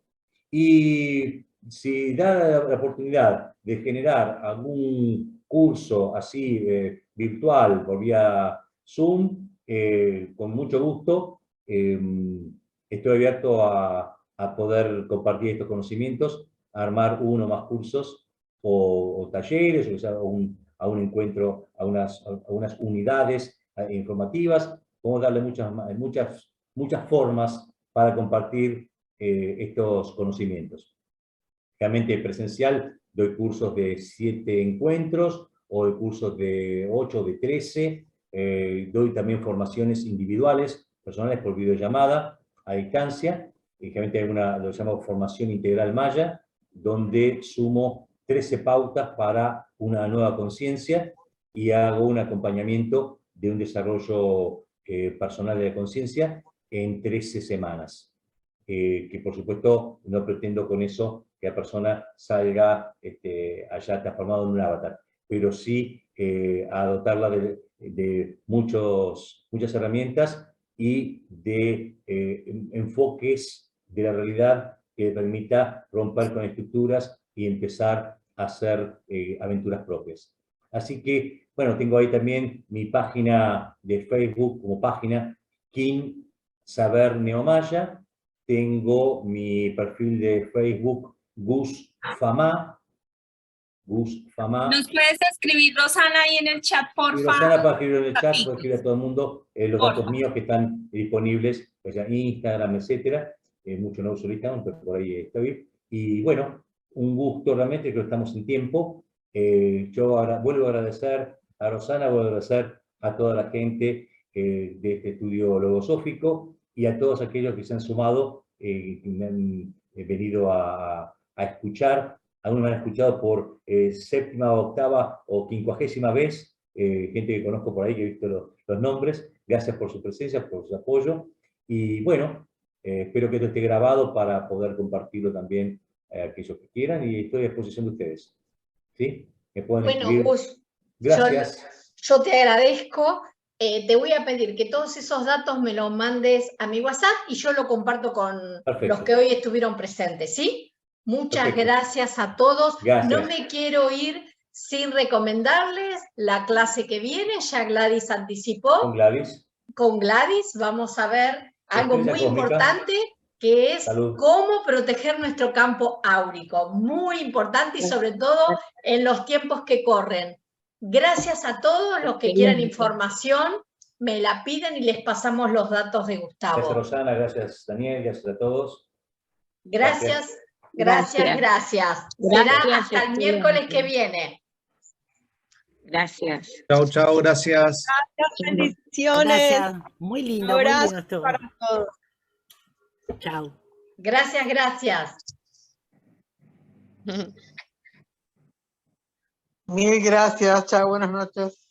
Y si da la oportunidad de generar algún curso así virtual por vía Zoom, con mucho gusto, estoy abierto a poder compartir estos conocimientos, a armar uno o más cursos o talleres, o sea, a un encuentro, a unas unidades informativas. Podemos darle muchas formas para compartir estos conocimientos. Realmente presencial doy cursos de 7 encuentros, o de cursos de 8 o de 13. Doy también formaciones individuales, personales, por videollamada, a distancia. Realmente hay lo llamamos formación integral maya, donde sumo 13 pautas para una nueva conciencia, y hago un acompañamiento de un desarrollo personal de la conciencia en 13 semanas. Que por supuesto no pretendo con eso que la persona salga allá transformado en un avatar, pero sí a dotarla de muchas herramientas y de enfoques de la realidad que permita romper con estructuras y empezar a hacer aventuras propias. Así que, bueno, tengo ahí también mi página de Facebook como página, King Saber Neomaya. Tengo mi perfil de Facebook, Gus Fama. Gus Fama. ¿Nos puedes escribir, Rosana, ahí en el chat, por favor? Rosana, para escribir en el chat, puede escribir a todo el mundo los datos míos que están disponibles, pues ya Instagram, etcétera. Mucho no uso Instagram, pero por ahí estoy. Y bueno, un gusto realmente, creo que estamos en tiempo. Yo ahora vuelvo a agradecer a Rosana, vuelvo a agradecer a toda la gente de este estudio logosófico y a todos aquellos que se han sumado y me han venido a escuchar. Algunos me han escuchado por séptima, octava o 50ª vez, gente que conozco por ahí, que he visto los nombres. Gracias por su presencia, por su apoyo. Y bueno, espero que esto esté grabado para poder compartirlo también a aquellos que quieran, y estoy a disposición de ustedes. ¿Sí? Me pueden escribir. Gus, gracias. Yo te agradezco. Te voy a pedir que todos esos datos me los mandes a mi WhatsApp y yo lo comparto con los que hoy estuvieron presentes, ¿sí? Muchas gracias a todos. Gracias. No me quiero ir sin recomendarles la clase que viene. Ya Gladys anticipó. Con Gladys vamos a ver algo muy importante, que es cómo proteger nuestro campo áurico. Muy importante y sobre todo en los tiempos que corren. Gracias a todos los que quieran información, me la piden y les pasamos los datos de Gustavo. Gracias, Rosana, gracias, Daniel, gracias a todos. Gracias. Será hasta el miércoles que viene. Gracias. Chao, chao, gracias. Gracias, bendiciones. Gracias. Muy lindo, muy lindo esto. Para todos. Chao. Gracias. Mil gracias, chao, buenas noches.